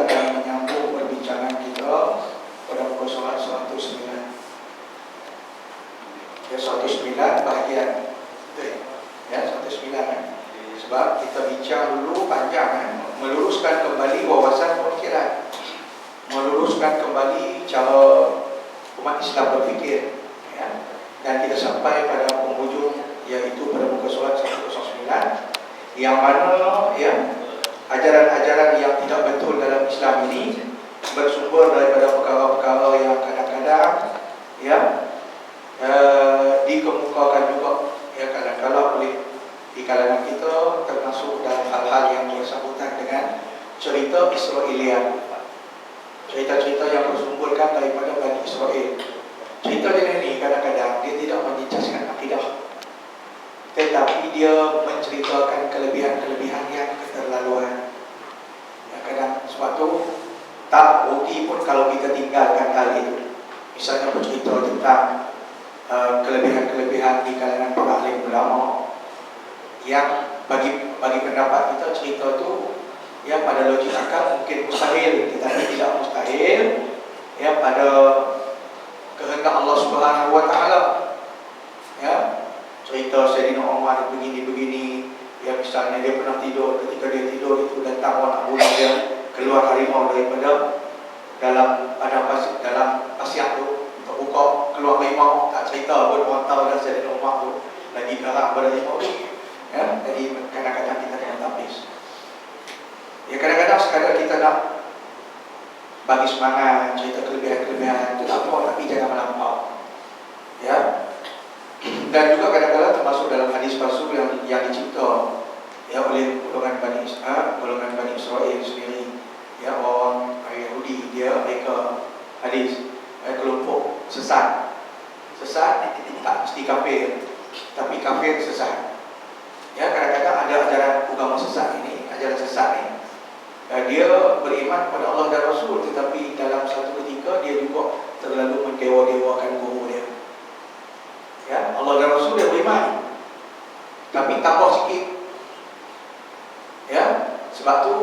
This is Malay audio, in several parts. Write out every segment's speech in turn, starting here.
kita akan menyambung perbincangan kita pada muka surat 109. Ya, 109 bahagian ya, 109 kan? Sebab kita bincang dulu panjang kan? Meluruskan kembali wawasan pemikiran, meluruskan kembali cara umat Islam berfikir ya? Dan kita sampai pada penghujung, yaitu pada muka surat 109, yang mana ya, ajaran-ajaran yang tidak betul dalam Islam ini bersumber daripada perkara-perkara yang kadang-kadang ya dikemukakan juga ya kadang-kadang oleh di kalangan kita, termasuk dalam hal-hal yang bersangkutan dengan cerita Israeliat, cerita-cerita yang bersumberkan daripada Bani Israel. Cerita jenis ini kadang-kadang dia tidak menjejaskan akidah, tetapi dia menceritakan kelebihan-kelebihan yang keterlaluan. Ya, kadang sebab tu tak rugi pun kalau kita tinggalkan hal itu. Misalnya bercerita tentang kelebihan-kelebihan di kalangan para alim ulama yang bagi pendapat kita cerita tu ya pada logik akal mungkin mustahil, tetapi tidak mustahil ya pada kehendak Allah Subhanahu wa taala. Ya, cerita Sayyidina Umar begini ya, misalnya dia pernah tidur, ketika dia tidur itu datang orang nak bunuh dia, keluar harimau daripada dalam pasir tu, terbuka keluar harimau, tak cerita pun orang tahu dah Sayyidina Umar tu lagi garang pada harimau tu ya. Jadi kadang-kadang kita kena tapis ya, kadang-kadang sekadar kita nak bagi semangat cerita kelebihan-kelebihan itu tak apa, tapi jangan melampau ya. Dan juga kadang-kadang termasuk dalam hadis palsu yang dicipta ya oleh golongan Bani Israel sendiri ya, orang Yahudi, mereka hadis kelompok sesat tak mesti kafir, tapi kafir sesat ya. Kadang-kadang ada ajaran agama sesat ini, ajaran sesat ini dia beriman kepada Allah dan Rasul, tetapi dalam satu ketika dia juga terlalu mendewa-dewakan guru dia ya. Allah dan Rasul dia beriman, tapi tambah sikit ya. Sebab tu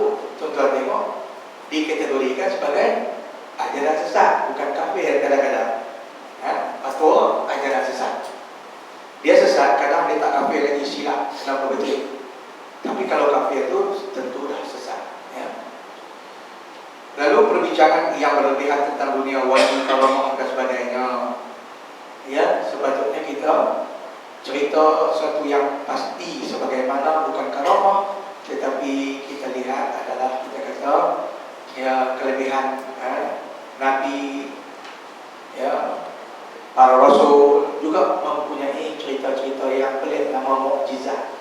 tuan-tuan tengok dikategorikan sebagai ajaran sesat, bukan kafir kadang-kadang ya. Atau ajaran sesat, dia sesat, kadang dia tak kafir lagi, silap, kenapa betul. Tapi kalau kafir tu tentu dah sesat ya. Lalu perbincangan yang berlebihan tentang dunia wali, karamah dan sebagainya ya, sepatutnya kita cerita sesuatu yang pasti sebagaimana bukan karamah, tetapi kita lihat adalah, kita kata ya, kelebihan Nabi ya, para Rasul juga mempunyai cerita-cerita yang pelik, nama mukjizat.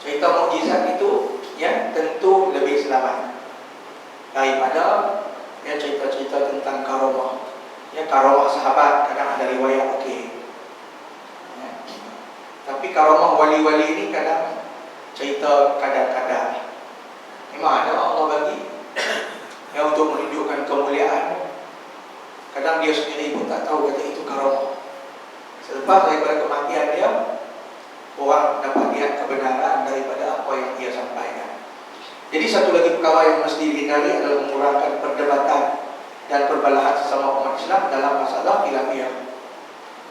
Cerita mukjizat itu ya tentu lebih selamat daripada ya cerita-cerita tentang karamah ya. Karamah sahabat kadang ada riwayat okey ya. Tapi karamah wali-wali ini kadang cerita kadang-kadang memang ada Allah bagi ya untuk menunjukkan kemuliaan. Kadang dia sendiri pun tak tahu kata itu karamah. Selepas daripada kematian dia, orang dapat lihat kebenaran daripada apa yang dia sampaikan. Jadi satu lagi perkara yang mesti dihindari adalah mengurangkan perdebatan dan perbalahan sesama umat Islam dalam masalah khilafiyah,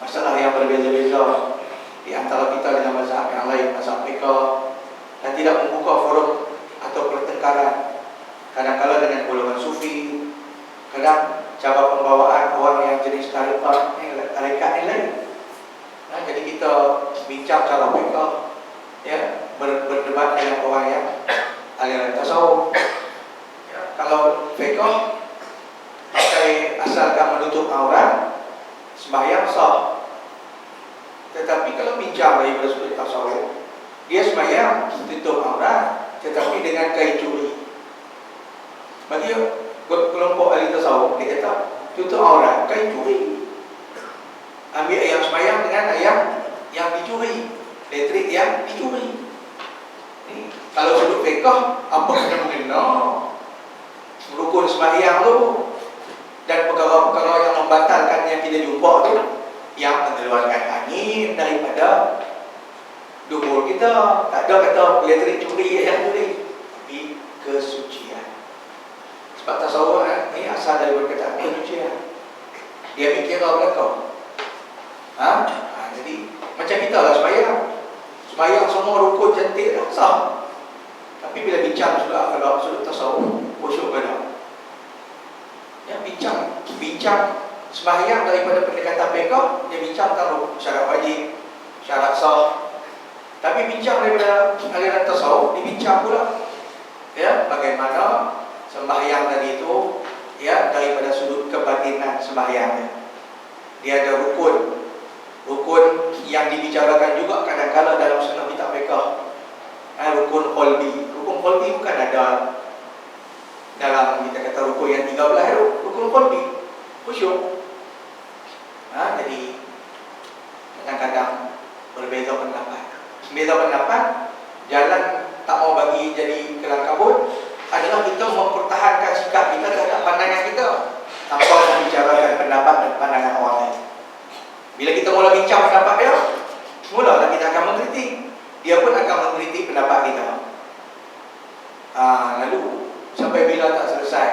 masalah yang berbeza-beza di antara kita dengan mazhab yang lain, mazhab mereka, dan tidak membuka forum atau pertengkaran. Kadang-kadang dengan golongan sufi, kadang cara pembawaan orang yang jenis tarekat yang lain. Nah, jadi kita bincang cara mereka ya, berdebat dengan orang yang aliran tasawuf ya. Kalau fiqh pakai asalkan menutup aurat, sembahyang sah. Tetapi kalau bincang daripada sudut tasawuf, dia sembahyang tutup aurat tetapi dengan kain curi. Bagi kelompok ahli tasawuf, dia kata tutup aurat kain curi. Ambil ayam sembahyang dengan ayam yang dicuri, elektrik yang dicuri. Kalau sudut fiqh, apa kena mengena rukun sembahyang tu dan perkara-perkara yang membatalkan yang kita jumpa tu, yang mengeluarkan angin daripada dubur kita. Tak ada kata elektrik curi yang curi, tapi kesucian. Sebab tasawuf ini asal dari perkataan manusia. Dia mikir kau belakang. Jadi macam kita lah sembahyang semua rukun cantik dah sah. Tapi bila bincang sudah kalau sudut tasawuf, khusyuk pada. Ya, bincang sembahyang daripada pendekatan fiqh, dia bincang tentang syarat wajib, syarat sah. Tapi bincang daripada aliran tasawuf, dibincang pula ya bagaimana sembahyang tadi itu ya daripada sudut kebatinan sembahyangnya. Dia ada rukun yang dibicarakan juga kadang-kadang dalam sunnah kitab fiqh. Rukun qalbi. Rukun qalbi bukan ada dalam kita kata rukun yang 13 itu, rukun qalbi, khusyuk. Jadi kadang-kadang berbeza pendapat. Jalan tak mau bagi jadi kelang kabut adalah kita mempertahankan sikap kita terhadap pandangan kita tanpa membicarakan pendapat dan pandangan orang lain. Bila kita mula bincang pendapat dia, mulalah kita akan mengkritik. Dia pun akan mengkritik pendapat kita. Lalu sampai bila tak selesai.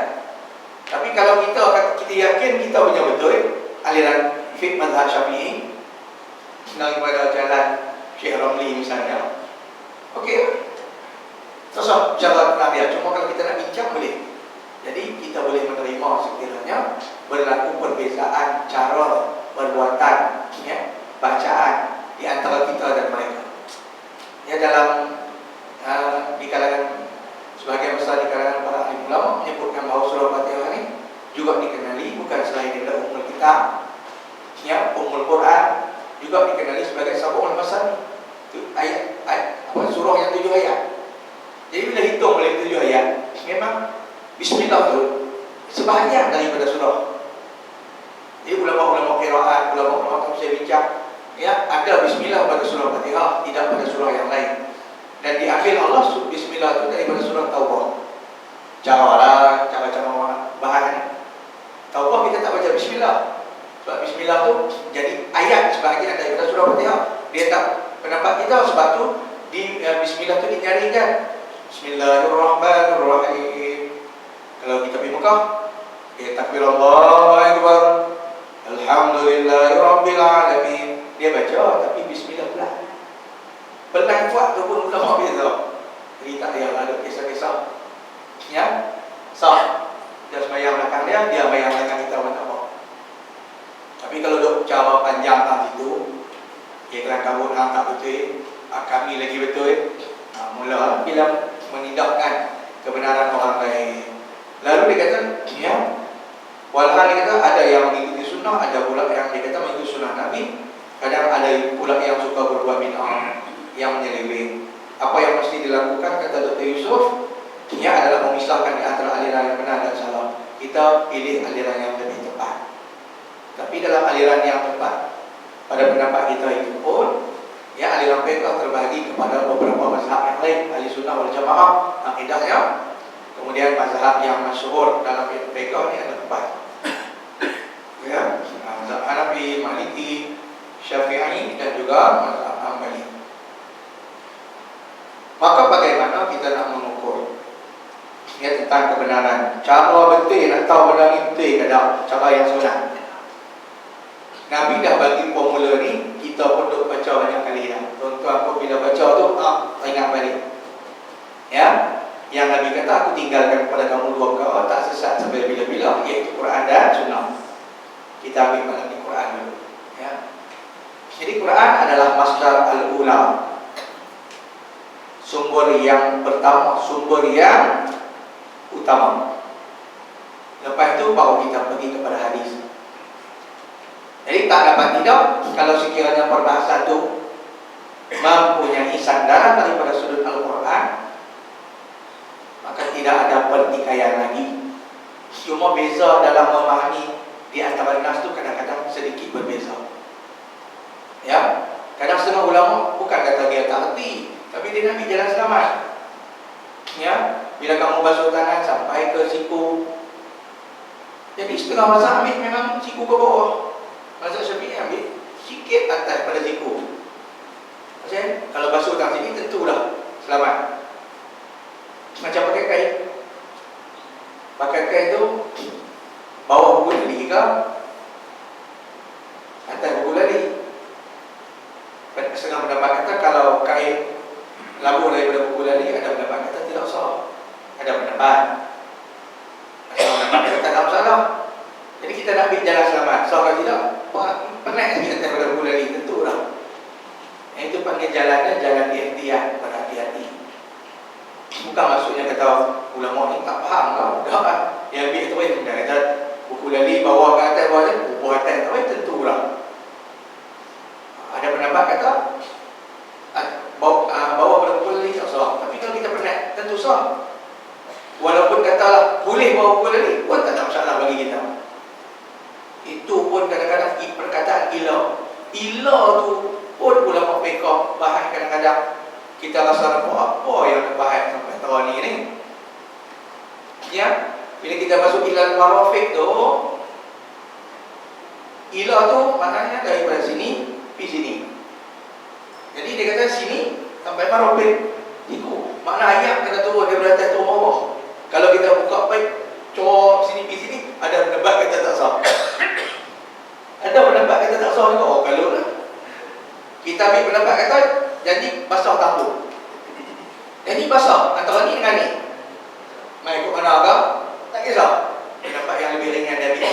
Tapi kalau kita yakin kita punya betul aliran fiqh mazhab Syafi'i daripada jalan Syekh Ramli misalnya, okey, sosok cara nak dia. Cuma kalau kita nak bincang boleh. Jadi kita boleh menerima sekiranya berlaku perbezaan cara perbuatan, ya, bacaan di antara kita dan mereka. Ya, dalam di kalangan sebagian besar di kalangan para ahli ulama menyebutkan bahawa surah Fatihah ini juga dikenali bukan selain daripada ummul kitab, ya, ummul Quran, juga dikenali sebagai sab'ul masani. Itu ayat surah yang 7 ayat. Jadi bila hitung oleh 7 ayat, memang bismillah tu sebahagian daripada surah. Jadi ulama-ulama qiraat, ulama-ulama tafsir bincang, ya, ada bismillah pada surah Fatihah, tidak pada surah yang lain. Dan diambil Allah bismillah itu daripada surah Taubah. Cara bahan Taubah kita tak baca bismillah. Sebab bismillah tu jadi ayat sebahagian daripada surah Fatihah. Dia tak pendapat kita sebab tu di bismillah tu dijaringkan. Bismillahirrahmanirrahim. Kalau kita pergi Mekah, takbir Allahu akbar, alhamdulillahirabbil alamin. Dia baca tapi bismillah pula. Pelan kuat tu pun ulama beza. Jadi tak payah ada kisah-kisah. Ya, sah. Dia sembahyang belakang dia bayang belakang kita buat apa. Tapi kalau duk cara panjang tak itu, dia kelang kabut tak betul, kami lagi betul. Mula bila menindakkan kebenaran orang lain. Lalu dia kata, ya, walhal dia kata ada yang mengikuti sunnah, ada pula yang dia kata mengikuti sunnah Nabi. Kadang ada pula yang suka berbuat bid'ah, yang menyeleweng. Apa yang mesti dilakukan, kata Dr. Yusuf, ia adalah memisahkan di antara aliran yang benar dan salah. Kita pilih aliran yang lebih tepat. Tapi dalam aliran yang tepat, pada pendapat kita itu pun, ya, aliran fiqh terbagi kepada beberapa mazhab yang lain, ahli sunnah wal jamaah, akidahnya. Kemudian mazhab yang masyhur dalam fiqh ini ada 4. Ya, mazhab Hanafi, Maliki, Syafi'i dan juga mazhab Hambali. Maka bagaimana kita nak mengukur, ya, tentang kebenaran? Cara betul nak tahu benar ni betul ke tak? Cara yang sunat. Nabi dah bagi formula ni, kita pun duk baca banyak kali dah. Tuan-tuan pun bila baca tu, ingat balik. Ya, yang Nabi kata, aku tinggalkan kepada kamu 2 perkara, tak sesat sampai bila-bila, iaitu Quran dan Sunnah. Kita ambil malam di Quran dulu. Ya. Jadi Quran adalah masdar al-ula, sumber yang pertama, sumber yang utama. Lepas itu baru kita pergi kepada hadis. Jadi tak dapat tidak, kalau sekiranya perbahasan itu mempunyai sandaran daripada sudut Al-Quran, maka tidak ada pertikaian lagi. Cuma beza dalam memahami di antara nas itu kadang-kadang sedikit berbeza. Ya, kadang setengah ulama bukan kata dia tak erti, tapi dia nak jalan selamat. Ya, bila kamu basuh tangan sampai ke siku. Jadi setengah mazhab ambil memang siku ke bawah. Mazhab Syafi'i ambil sikit atas pada siku. Maksudnya kalau basuh tangan sini tentulah selamat. Macam pakai kain. Pakaikan itu bawah buku lali ke atas buku lali. Setengah pendapat kata kalau kain labuh daripada buku lali, ada pendapat kata tidak sah. Ada pendapat kata tak ada masalah. Jadi kita nak ambil jalan selamat. Sah atau tidak? Penat lagi atas pada buku lali, tentu lah. Yang itu panggil jalannya jalan ikhtiar, berhati-hati. Bukan maksudnya kata ulama ni tak faham kau. Dah yang ambil tu baik. Dia kata buku lali bawah ke atas, bawah atas, bawah atas tu baik, tentu lah. Ada pendapat kata bawa pada buku lali tak sah. Tapi kalau kita penat, tentu sah. Walaupun katalah boleh bawa buku lali pun tak ada masalah bagi kita. Itu pun kadang-kadang perkataan ila tu pun ulama fiqh bahas kadang-kadang kita rasa apa yang nak bahas sampai tahun ni. Ya, bila kita masuk ilal marafiq tu, ila tu maknanya daripada sini pergi sini. Jadi dia kata sini sampai marafiq. Itu makna ayat kena turun daripada atas turun bawah. Kalau kita buka baik cor sini pergi sini, ada pendapat kata tak sah. Ada pendapat kata tak sah juga. Oh, kalau lah kita ambil pendapat kata janji basah tampuk. Janji basah antara ni dengan ni. Mai ikut mana agak? Tak kisah. Pendapat yang lebih ringan dari itu.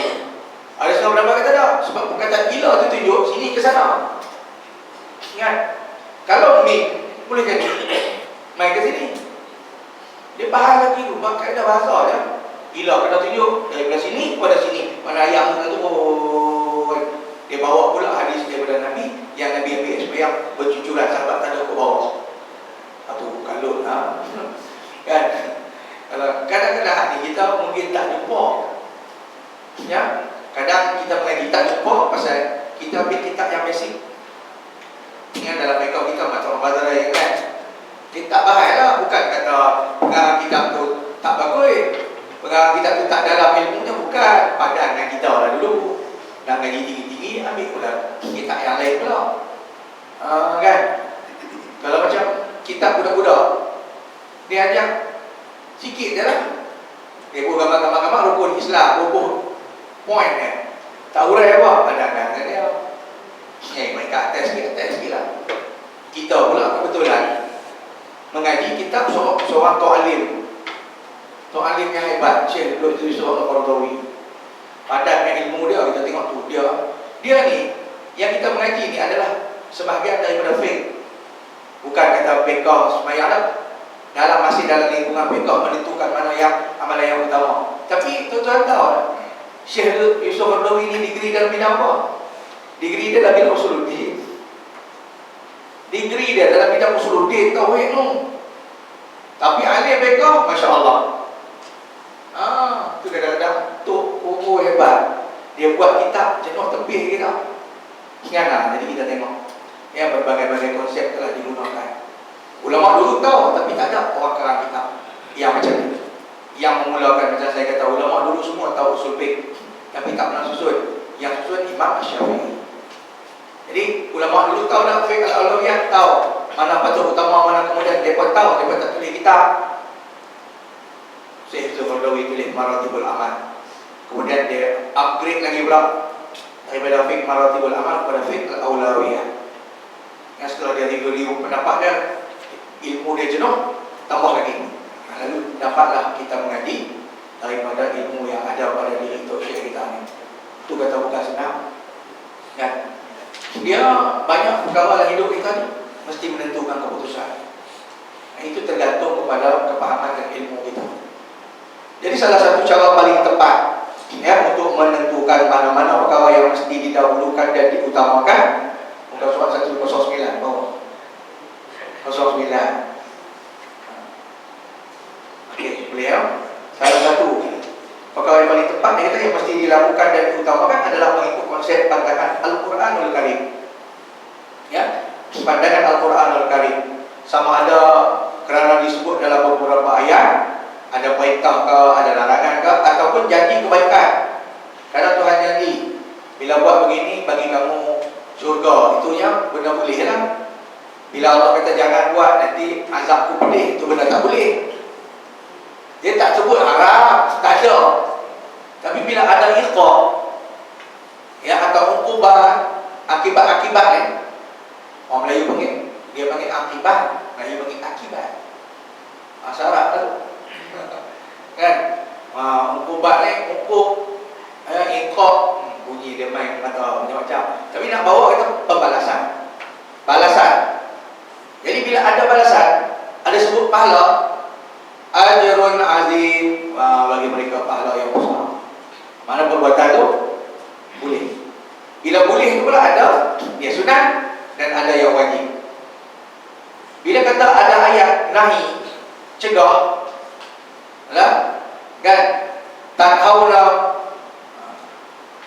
Ada setengah pendapat kata tak. Sebab perkataan ila tu tunjuk sini ke sana. Ingat. Kalau ni boleh jadi mai ke sini. Dia bahas lagi tu. Kaedah bahasa je. Ila kena tunjuk daripada sini pada sini. Mana ayat tu dia bawa pula hadis daripada Nabi yang Nabi ambil supaya bercucuran sahabat tak ada ke bawah. Atau kalau lah kan, kalau kadang-kadang ni kita mungkin tak jumpa, ya, kadang kita mengaji tak jumpa pasal kita ambil kitab yang basic. Ingat dalam mereka kita macam Bazara yang kan, kita tak bahas lah, bukan kata pengarang kitab tu tak bagus, pengarang kitab tu tak dalam ilmunya, bukan. Padan dengan kita lah dulu. Dan gaji tinggi-tinggi, ambil pula kitab yang lain pula. Kan? Kalau macam kitab budak-budak, dia ajak sikit je lah. Dia buat gambar-gambar rukun Islam, point kan. Tak urai apa, padang-padang kan dia. Main kat atas sikit lah. Kita pula kebetulan mengaji kitab seorang Tu'alim. Tu'alim yang hebat, Syekh Dr. Yusuf Al-Qaradawi. Padannya ilmu dia, kita tengok tu dia ni yang kita mengaji ni adalah sebahagian daripada fiqh. Bukan kata fiqh sembahyang dah. Masih dalam lingkungan fiqh menentukan mana yang amalan yang utama. Tapi tuan-tuan tahu Syekh Yusuf Qaradawi ni degree dalam bidang apa? Degree dia dalam bidang usuluddin. Degree dia dalam bidang usuluddin, tauhid tu. Tapi ahli fiqh, masya-Allah. Tu kadang-kadang tu kuku hebat. Dia buat kitab jenuh tebih kita. Kiana, jadi kita tengok yang berbagai-bagai konsep telah digunakan. Ulama dulu tahu, tapi tak ada orang karang kitab yang macam ni. Yang memulakan, macam saya kata, ulama dulu semua tahu usul fiqh, tapi tak pernah susun. Yang susun Imam Syafi'i. Jadi ulama dulu tahu dah fiqh al-awlawiyah, tahu mana patut utama, mana kemudian mereka tahu, mereka tak tulis kitab. Syekh Yusuf Qaradawi tulis Maratibul Amal. Kemudian dia upgrade lagi pula daripada fiqh Maratibul Amal kepada fiqh al-awlawiyah. Yang setelah dia review pendapat dia, ilmu dia jenuh, tambah lagi. Lalu dapatlah kita mengaji daripada ilmu yang ada pada diri Tok Syekh kita ni. Itu kata bukan senang. Dan dia banyak perkara dalam hidup kita ni mesti menentukan keputusan. Itu tergantung kepada kepahaman dan ilmu kita. Jadi salah satu cara paling tepat ya untuk menentukan mana-mana perkara yang mesti didahulukan dan diutamakan, muka surat 109 bawah 09. Okey, boleh ya? Salah satu perkara yang paling tepat yang mesti dilakukan dan diutamakan adalah mengikut konsep pandangan Al-Quranul Karim. Ya, pandangan Al-Quranul Karim. Sama ada kerana disebut dalam beberapa ayat, ada perintah ke, ada larangan ke, ataupun janji kebaikan. Karena Tuhan janji, bila buat begini bagi kamu syurga, itunya benda boleh lah. Bila Allah kata jangan buat, nanti azabku pedih, itu benda tak boleh. Dia tak sebut haram, tak ada. Tapi bila ada iqab, ya, atau uqubah, akibat-akibat ni, orang Melayu panggil, dia panggil akibat, Melayu panggil akibat. Bahasa Arab tu. Kan? Uqubah ni, iqab, bunyi dia main kata macam-macam. Tapi nak bawa kata pembalasan. Balasan. Jadi bila ada balasan, ada sebut pahala, ajrun azim, bagi mereka pahala yang besar. Mana perbuatan tu boleh. Bila boleh tu pula ada dia sunat dan ada yang wajib. Bila kata ada ayat nahi, cegah, kan, tak haula.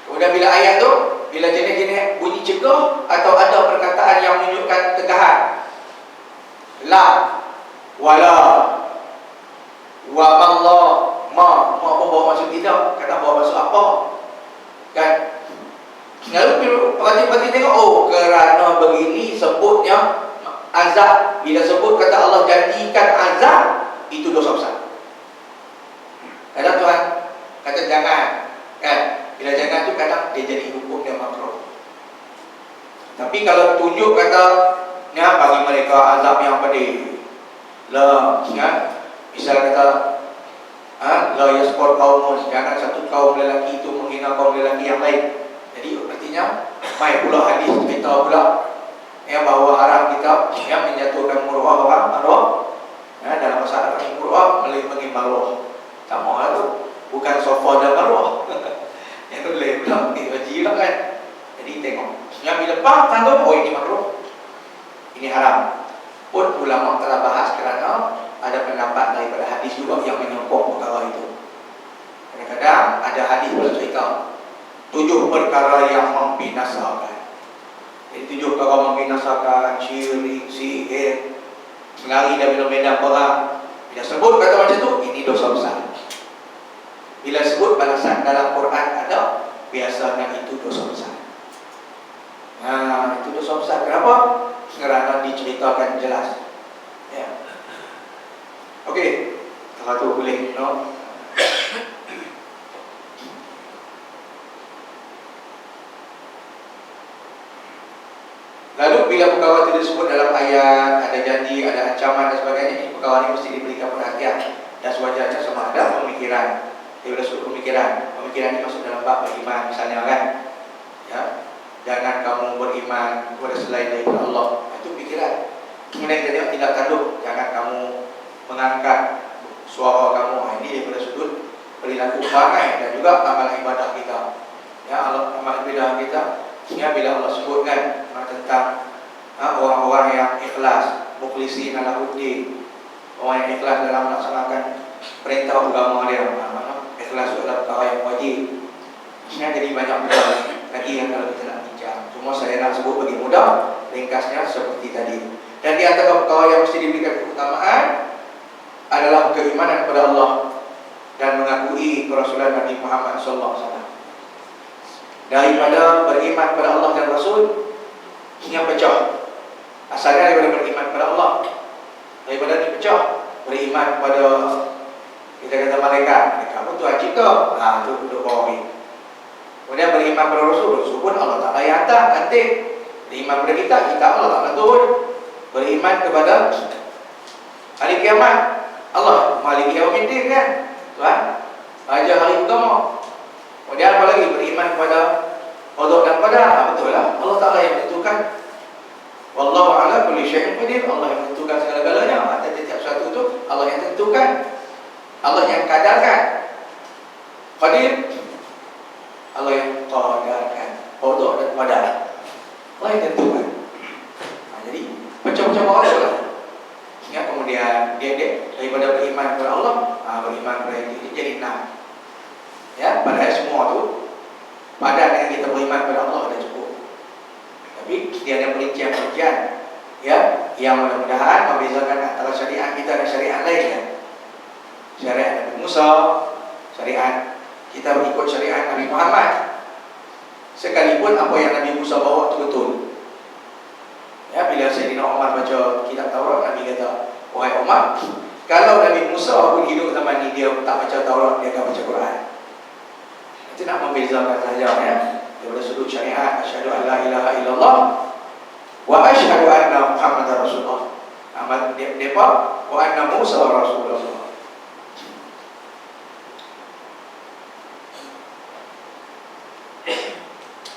Kemudian bila ayat tu, bila jenis-jenis bunyi cegah atau ada perkataan yang menunjukkan tegahan, la, wala, wa Allah, ma apa bawa maksud tidak, kata bawa maksud apa, kan? Lalu perhati-perhati tengok, oh kerana begini sebutnya azab. Bila sebut kata Allah janjikan azab, itu dosa besar. Kata Tuhan, kata jangan, kan? Bila jangan tu kadang dia jadi hukum dia makruh. Tapi kalau tunjuk kata, ya, bagi mereka azab yang pedih, la, kan? Misal kata, la yaspor kaumun, jangan satu kaum lelaki itu menghina kaum lelaki yang lain. Jadi artinya, mai pula hadis kita pula yang bahawa haram kita yang menjatuhkan muruah orang maruah. Dalam masalah muruah meliputi maruah. Sama lah tu, bukan sofa dan maruah. Yang tu lain pula, haji lah kan. Jadi tengok, yang bila faham tanggung, oh ini makruh, ini haram. Pun ulama telah bahas kerana ada pendapat daripada hadis juga yang menyokong perkara itu. Kadang-kadang ada hadis pula cerita 7 perkara yang membinasakan. Jadi 7 perkara membinasakan, syirik, sihir, melari dari medan perang. Bila sebut kata macam tu, ini dosa besar. Bila sebut balasan dalam Quran ada, biasanya itu dosa besar. Itu dosa besar. Kenapa? Kerana diceritakan jelas. Ya. Okey, kalau tu boleh, no? Lalu bila perkara itu disebut dalam ayat, ada janji, ada ancaman dan sebagainya, perkara ini mesti diberikan perhatian. Dan sewajarnya sama ada pemikiran. Dia boleh sebut pemikiran. Pemikiran ini masuk dalam bab beriman misalnya, kan? Ya, jangan kamu beriman kepada selain daripada Allah. Itu pikiran. Kemudian kita tengok tindak tanduk, jangan kamu mengangkat suara kamu. Ini daripada sudut perilaku perangai dan juga amal ibadah kita. Ya, amal ibadah kita. Ya, bila Allah sebutkan tentang orang-orang yang ikhlas, mukhlisin lahuddin, orang yang ikhlas dalam melaksanakan perintah agama dia, ikhlas dalam perkara yang wajib. Ya, jadi banyak benda lagi yang kalau kita nak bincang. Cuma saya nak sebut bagi mudah, ringkasnya seperti tadi. Dan di antara perkara yang mesti diberikan keutamaan adalah keimanan kepada Allah dan mengakui kerasulan Nabi Muhammad SAW. Daripada beriman kepada Allah dan Rasul, yang pecah. Asalnya daripada beriman kepada Allah, daripada dipecah beriman kepada, kita kata malaikat pun Tuhan cipta, itu duduk bawah ni. Kemudian beriman kepada Rasul, Rasul pun Allah Ta'ala yang hantar, nanti beriman kepada kita Allah Ta'ala turun. Beriman kepada hari kiamat, Allah Maliki Yaumiddin, kan, Tuhan Raja hari pertama. Kemudian apa lagi? Beriman kepada qada dan qadar. Betul lah, Allah Ta'ala yang menentukan. Wallahu ala kulli syai'in qadir. Allah yang menentukan segala-galanya. Atas setiap satu itu Allah yang tentukan, Allah yang kadarkan. Qadir, Allah yang qadarkan. Qada dan qadar, Allah yang tentukan. Jadi macam-macam orang lah. Ya, kemudian dia daripada beriman kepada Allah, beriman kepada ini jadi 6. Ya, padahal semua tu padan dengan kita beriman kepada Allah dah cukup. Tapi dia ada perincian-perincian, ya, yang mudah-mudahan membezakan antara syariat kita dan syariat lainnya. Syariat Nabi Musa, syariat kita mengikut syariat Nabi Muhammad. Sekalipun apa yang Nabi Musa bawa itu betul. Ya, bila Sayyidina Umar baca kitab Taurat, Nabi kata, wahai Umar, Kalau Nabi Musa pun hidup zaman ni, dia tak baca Taurat, dia akan baca Quran. Itu nak membezakan sahaja ya. Daripada sudut syariat, asyhadu an la ilaha illallah wa asyhadu anna Muhammadar Rasulullah. Amat depa wa anna Musa Rasulullah.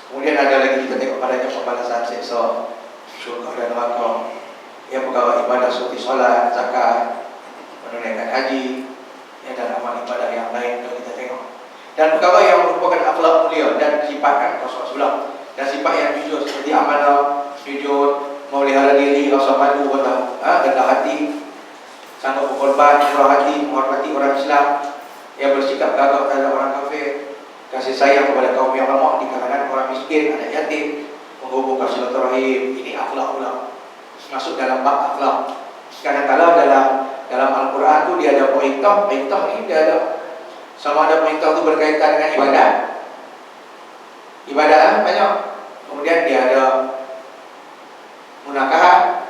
Kemudian ada lagi kita tengok padanya pembalasan seksa, syurga dan neraka. Ia perkara ibadah seperti solat, zakat, menunaikan haji, ya, dan amal ibadah yang lain kalau kita tengok. Dan perkara yang merupakan akhlak mulia dan sifat Rasulullah sebelah, dan sifat yang jujur seperti amanah, jujur, memelihara diri, rasa malu, rendah hati, sanggup berkorban, murah hati, menghormati orang Islam, yang bersikap gagah terhadap orang kafir, kasih sayang kepada kaum yang lemah di kalangan orang miskin, anak yatim, menghubungkan silaturahim. Ini akhlak pula, masuk dalam bab akhlak. Kadang-kadang dalam Al-Quran tu dia ada perintah ni dia ada, sama ada perintah tu berkaitan dengan ibadah banyak. Kemudian dia ada munakahat,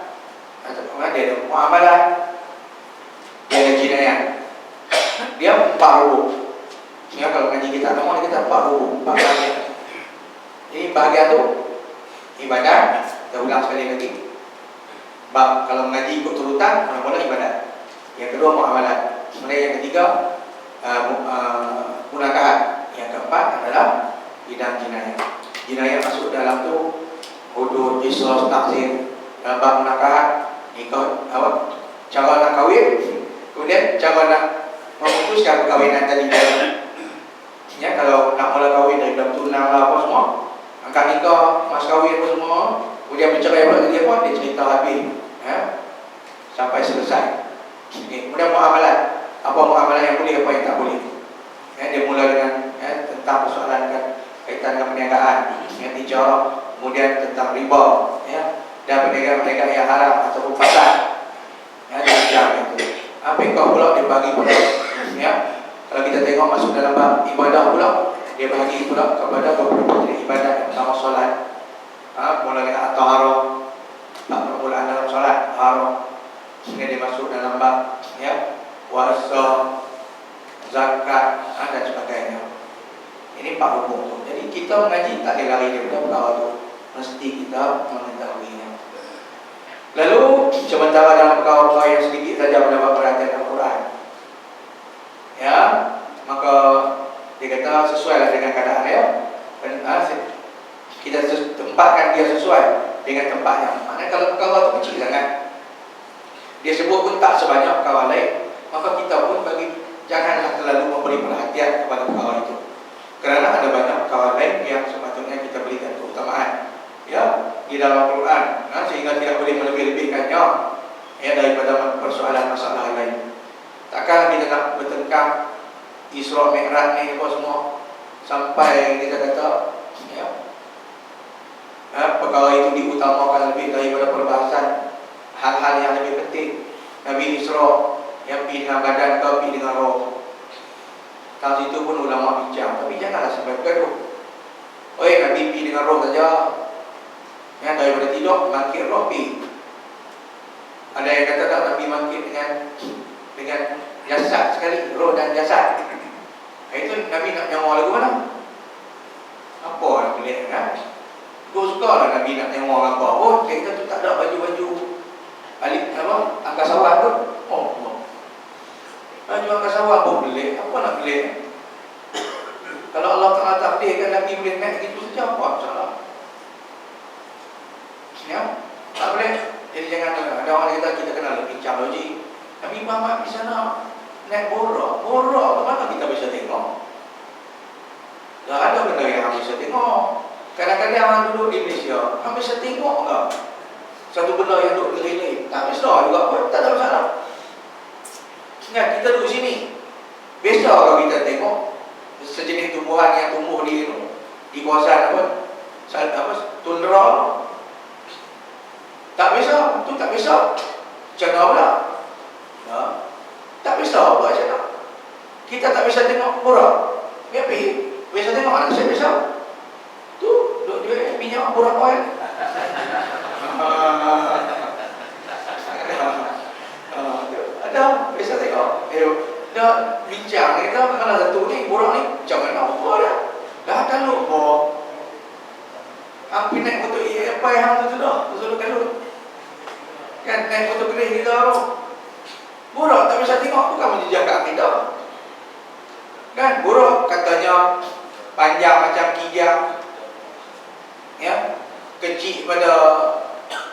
dia ada muamalah, dia ada jinayah. Dia 4 rukun. Ya, kalau ngaji kita nomor kita 4 rukun, 4 bahagian. Ini bahagian tu ibadah. Kita ulang sekali lagi. Bab kalau mengaji ikut turutan, mula-mula ibadah. Yang kedua muamalah. Kemudian yang ketiga munakahat. Yang keempat adalah bidang jinayah. Jinayah masuk dalam tu hudud, qisas, takzir. Dalam bab munakahat, nikah, cara nak kahwin, kemudian cara nak memutuskan perkahwinan tadi. Ya, kalau nak mula kahwin dari dalam tunang lah apa semua, angkat nikah, mas kahwin apa semua, kemudian bercerai pula dia apa, dia cerita habis ya, sampai selesai. Kemudian muamalah, apa muamalah yang boleh, apa yang tak boleh ya, dia mula dengan tentang persoalan kaitan dengan perniagaan ya, tijarah, kemudian tentang riba ya, dan perniagaan yang haram ataupun fasad ya, dia itu. Fiqh pula dia bagi pula ya. Kalau kita tengok masuk dalam bab ibadah pula, dia bagi pula kepada beberapa jenis ibadah. Yang pertama solat, mula dengan at-taharah, permulaan dalam solat, taharah. Sehingga dia masuk dalam bab ya, puasa, zakat dan sebagainya. Ini 4 rukun tu. Jadi kita mengaji tak boleh lari daripada perkara tu, mesti kita mengetahuinya. Lalu sementara dalam perkara-perkara yang sedikit saja mendapat perhatian Al-Quran ya, maka dia kata sesuai dengan keadaan ya. Kita tempatkan dia sesuai dengan tempatnya. Maknanya kalau perkara itu kecil sangat, dia sebut pun tak sebanyak perkara lain, maka kita pun janganlah terlalu memberi perhatian kepada perkara itu, kerana ada banyak perkara lain yang sepatutnya kita berikan keutamaan ya di dalam Al-Quran, sehingga tidak boleh melebih-lebihkannya ya daripada persoalan masalah lain. Takkan kita nak bertengkar Isra Mi'raj ni apa semua sampai kita kata ya, perkara itu diutamakan lebih daripada perbahasan hal-hal yang lebih penting. Nabi Isra yang pergi dengan badan ke pergi dengan roh, kalau itu pun ulama bincang, tapi janganlah sampai bergaduh. Nabi pergi dengan roh saja ya, daripada tidur bangkit roh pergi. Ada yang kata tak, Nabi bangkit dengan jasad sekali, roh dan jasad. Itu Nabi nak nyawa lagu mana? Apa yang boleh kan? Kau suka lah Nabi nak nyawa apa? Kita tu tak ada baju-baju angkasawan tu. Baju angkasawan pun boleh. Apa nak boleh? Kalau Allah Ta'ala takdirkan Nabi boleh naik gitu saja, apa masalah? Ya, tak boleh. Jadi jangan ada orang kata kita kena bincang logik. Nabi Muhammad di sana naik borak ke mana kita bisa tengok? Tak ada benda yang kita bisa tengok. Kadang-kadang orang duduk di Malaysia, kita bisa tengok tak satu benda yang duduk di sini? Tak bisa juga pun, tak ada masalah. Ingat, kita duduk sini, biasa kalau kita tengok sejenis tumbuhan yang tumbuh di kawasan tundra. Tak bisa, tu tak bisa. Macam pula? Ya. Tak bisa buat macam mana? Kita tak bisa tengok borak. Tapi bisa tengok mana saya bisa. Tu dia minyak borak oil. Ada bisa tengok. pakai hang tu dah, tu suruh kalut. Kan naik motor kering kita tu. Buruk tak bisa tengok, bukan menjaga akidah. Kan buruk katanya panjang macam kijang, ya, kecil pada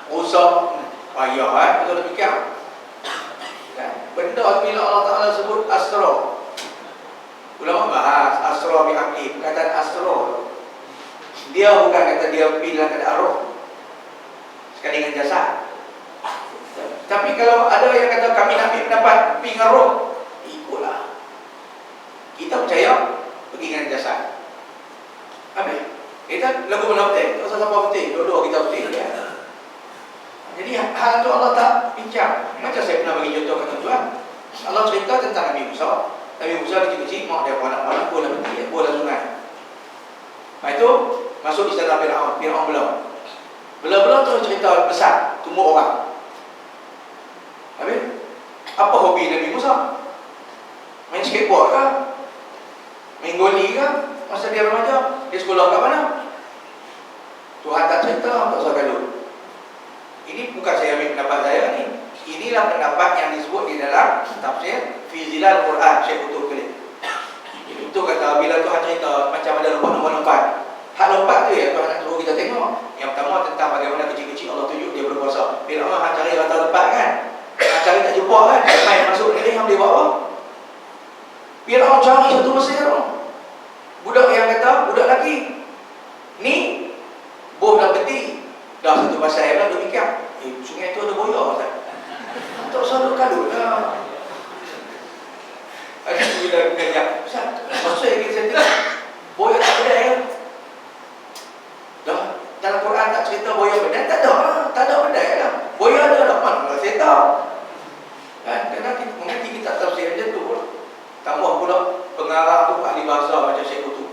rusak, payah betul fikir. Kan benda bila Allah Taala sebut asra, ulama bahas asra bi aqli, perkataan asra dia bukan kata dia bila kata roh sekali dengan jasad. Tapi kalau ada yang kata kami nak ambil pendapat pergi dengan roh, ikutlah. Kita percaya pergi dengan jasad. Habis kita lagu mana betul? Tak usah siapa betul, dua-dua kita betul ya. Jadi hal tu Allah tak bincang. Macam saya pernah bagi contoh kat tuan. Allah cerita tentang Nabi Musa. Nabi Musa kecil-kecil mak dia anak-anak bola peti, bola sungai. Lepas itu masuk di sana Firaun, Firaun belum terus cerita besar, tumbuh orang. Habis apa hobi Nabi Musa? Main skateboard ke? Main goli ke? Masa dia remaja, dia sekolah kat mana? Tuhan tak cerita, tak usah gaduh. Ini bukan saya ambil pendapat saya ni. Inilah pendapat yang disebut di dalam tafsir Fi Zilal Quran Syekh Qutb Khalid. Itu kata bila Tuhan cerita macam ada lompat-lompat. Hak lompat tu ya Tuhan nak suruh kita tengok. Yang pertama tentang bagaimana kecil-kecil Allah tunjuk dia berkuasa. Firaun hang cari rata tempat kan? Hang cari tak jumpa kan? Main masuk negeri hang boleh buat apa? Firaun cari satu Mesir. Budak yang kata, budak lelaki ni boh dalam peti. Dah satu pasal yang dia fikir, sungai tu ada boya Ustaz. Tak usah duk kalut lah. Ada bila kena Ustaz, maksud yang saya tengok boya tak ada ya. Dah dalam Quran tak cerita boya benda, tak ada lah, tak ada benda lah. Boya ada dah mana saya tahu. Kan kena kita mengerti kita tafsir macam tu pula. Tambah pula pengarang tu ahli bahasa macam Syekh Qutb.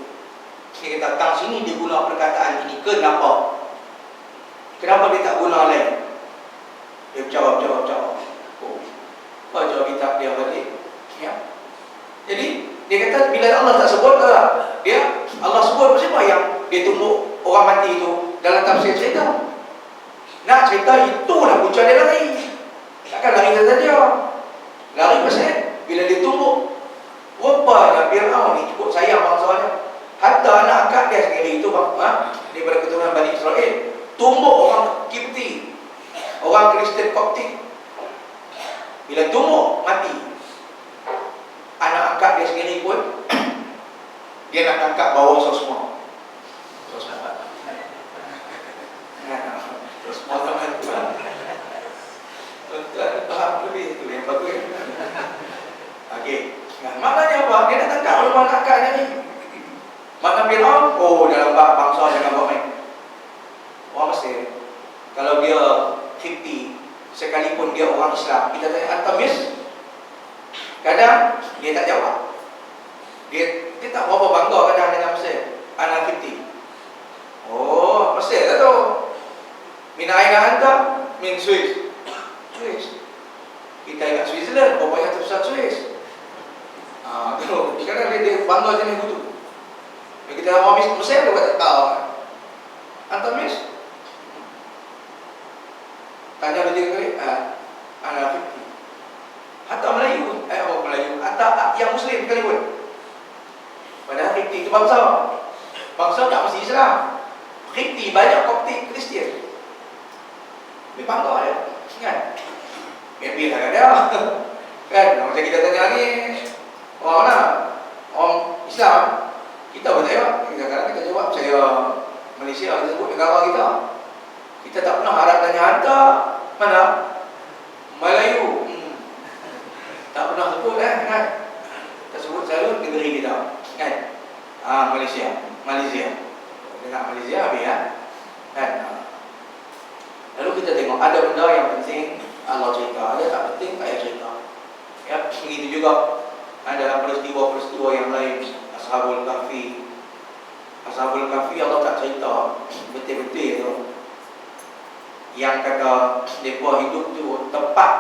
Dia kata tang sini dia guna perkataan ini kenapa? Kenapa dia tak guna lain? Dia jawab. Oh, baca kitab dia balik. Ya. Jadi dia kata bila Allah tak sebut dia Allah sebut siapa yang dia tunggu orang mati itu dalam tafsir cerita. Nak cerita itulah punca dia lari. Takkan lari saja. Lari pasal bila dia tunggu rupanya Firaun ni cukup sayang bangsanya. Hatta anak angkat dia sendiri itu daripada keturunan Bani Israel tumbuk orang Kipti, orang Kristen Koptik. Bila tumbuk mati, anak angkat dia sendiri pun dia nak angkat bawa semua. Terus semua teman-teman tuan faham lebih itu yang bagus. Okey. Maknanya apa? Dia nak tangkap orang anak angkatnya ni. Makna Firaun, dalam bangsa jangan buat main. Orang Mesir, kalau dia Kipti, sekalipun dia orang Islam, kita tanya Artemis, kadang dia tak jawab. Dia tak berapa bangga kadang dengan Mesir, anak Kipti. Oh, Mesir tak tahu. Min aina anta? Min Swiss. Kita ingat Switzerland, berapa yang terbesar Swiss? Kadang dia bangga jenis itu. Kita mau Mesir dia tak tahu. Artemis tanya dia kali, anak Kipti. Hatta Melayu, orang Melayu, hatta yang Muslim sekalipun. Padahal Kipti itu bangsa tak mesti Islam. Kipti banyak Koptik Kristian. Dia bangga dia, kan? Biar lah dia. Kan, macam kita tanya ni, orang mana? Orang Islam. Kita bertanya, kadang-kadang kita jawab, saya Malaysia, kita sebut negara kita. Kita tak pernah harap tanya hantar mana? Melayu. Tak pernah sebut kan? Kita sebut selalu negeri kita, kan? Malaysia. Dengar Malaysia habis kan? Lalu kita tengok ada benda yang penting Allah cerita, ada tak penting tak payah cerita. Ya, begitu juga ada peristiwa-peristiwa yang lain. Ashabul Kahfi Allah tak cerita betul-betul tu. Yang kata mereka hidup tu tepat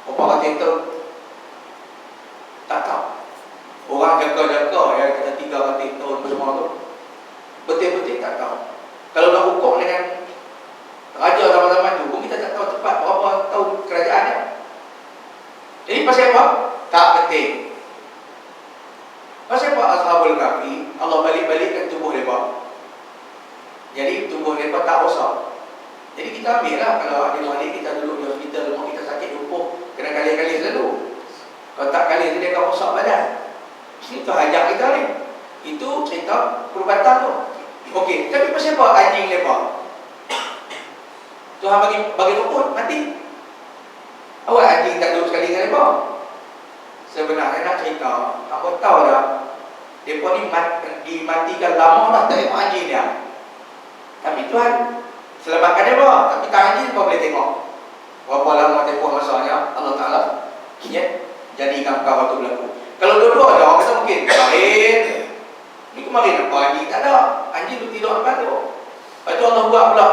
apa kata itu tak tahu. Orang jaga-jaga yang kata 300 tahun semua tu betul-betul tak tahu. Kalau nak ukur dengan balikkan tubuh mereka. Jadi tubuh mereka tak rosak. Jadi kita ambil lah, kalau ada balik kita duduk di hospital, rumah kita sakit lumpuh, kena kali-kali selalu. Kalau tak kali tu dia akan rosak badan. Itu hajat kita ni. Itu cerita perubatan tu. Okey, tapi pasal apa anjing lepak? Tuhan bagi rumput, mati. Awak anjing tak duduk sekali dengan lepak. Sebenarnya nak cerita, kamu tahu dah, mereka ni dimatikan lama dah tak tengok anjing dia. Tapi Tuhan selamatkan dia apa? Tapi tak anjing kau boleh tengok berapa lama tempoh masanya Allah Ta'ala jadikan perkara tu berlaku. Kalau dua-dua ada, orang kata mungkin kemarin ni kemarin apa anjing tak ada, anjing tu tidur depan tu. Lepas tu Allah buat pula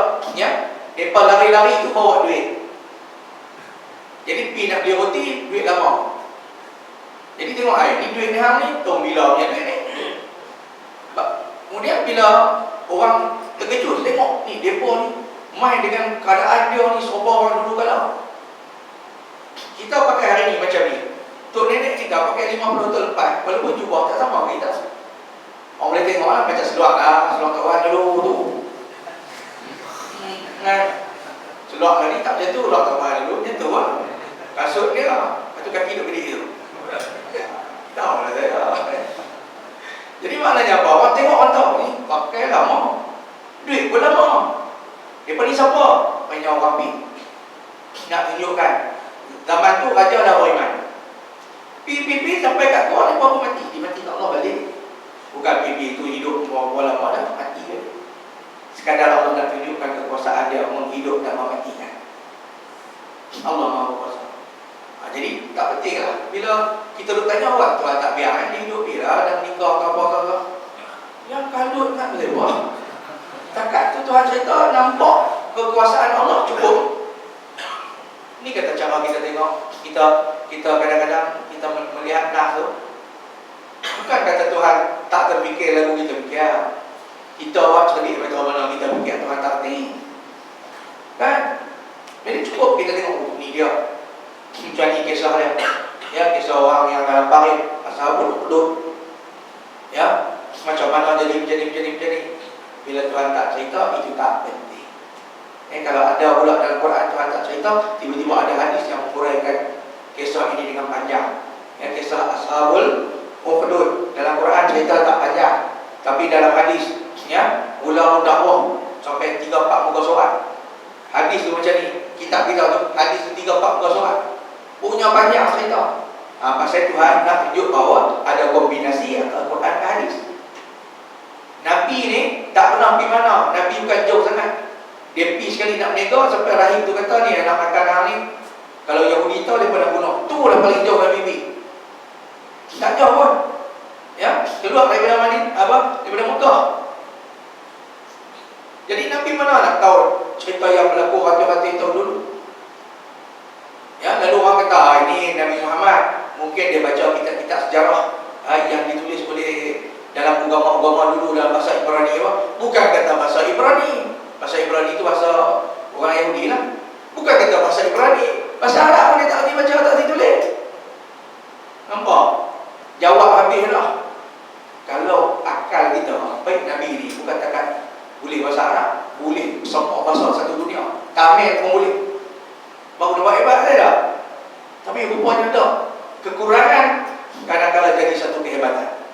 mereka lari-lari tu bawa duit. Jadi pergi nak beli roti, duit lama. Jadi tengok ni duit ni hang ni tong bila punya duit ni. Kemudian bila orang terkejut tengok ni depa ni main dengan keadaan dia ni serupa orang dulu kalau. Kita pakai hari ni macam ni. Tok nenek kita pakai 50 tahun lepas, walaupun jubah tak sama kita. Orang boleh tengok lah macam seluar kawan dulu tu. Seluar ni tak macam tu, seluar kawan dulu macam tu lah. Kasut dia lah, lepas tu kaki duk gede tu. Tahu lah saya. Jadi maknanya apa? Orang tengok orang tahu ni pakai lama, duit pun lama. Mereka ni siapa? Banyak orang ambil. Nak tunjukkan zaman tu raja dah beriman. Pi sampai kat gua ni baru mati. Dia mati tak Allah balik. Bukan pi tu hidup berapa lama dah mati dia. Sekadar Allah nak tunjukkan kekuasaan dia menghidup dan mematikan. Allah Maha Kuasa. Jadi tak penting lah. Bila kita duk tanya orang Tuhan tak biar dia hidup bila dan nikah ke apa-apa. Yang kalut nak boleh buat. Takat tu Tuhan cerita nampak kekuasaan Allah cukup. Ni kata cara kita tengok. Kita kadang-kadang kita melihat dah tu. Bukan kata Tuhan tak terfikir lagu kita fikir. Kita awak cerdik bagaimana kita fikir Tuhan tak tertik. Kan? Jadi cukup kita tengok ni dia. Macam ni kisah dia. Kisah orang yang dalam parit asal buduk-buduk. Macam mana jadi. Bila Tuhan tak cerita, itu tak penting. Kalau ada pula dalam Quran Tuhan tak cerita, tiba-tiba ada hadis yang menguraikan kisah ini dengan panjang. Kisah Ashabul Ukhdud dalam Quran cerita tak panjang, tapi dalam hadis ulama dakwah sampai 3-4 muka surat. Hadis tu macam ni. Kitab kita tu hadis tu 3-4 muka surat. Punya panjang cerita. Pasal Tuhan nak tunjuk bahawa ada kombinasi antara Quran dan hadis. Nabi ni tak pernah pergi mana. Nabi bukan jauh sangat. Dia pergi sekali nak berniaga sampai rahim tu kata ni nak makan hang ni. Kalau Yahudi tahu dia pernah bunuh. Tu lah paling jauh Nabi pergi. Tak jauh pun. Keluar daripada daripada Mekah. Jadi Nabi mana nak tahu cerita yang berlaku ratus-ratus tahun dulu. Lalu orang kata ini Nabi Muhammad, mungkin dia baca kitab-kitab sejarah yang ditulis oleh dalam agama-agama dulu dalam bahasa Ibrani bukan kata bahasa Ibrani. Bahasa Ibrani itu bahasa orang Yahudi lah. Bukan kata bahasa Ibrani. Bahasa Arab pun dia tak boleh baca, tak boleh tulis. Nampak? Jawab habis lah. Kalau akal kita baik Nabi ni bukan takat boleh bahasa Arab, boleh semua bahasa satu dunia. Tamil pun boleh. Baru nampak hebat saya dah. Tapi rupanya tak. Kekurangan kadang-kadang jadi satu kehebatan.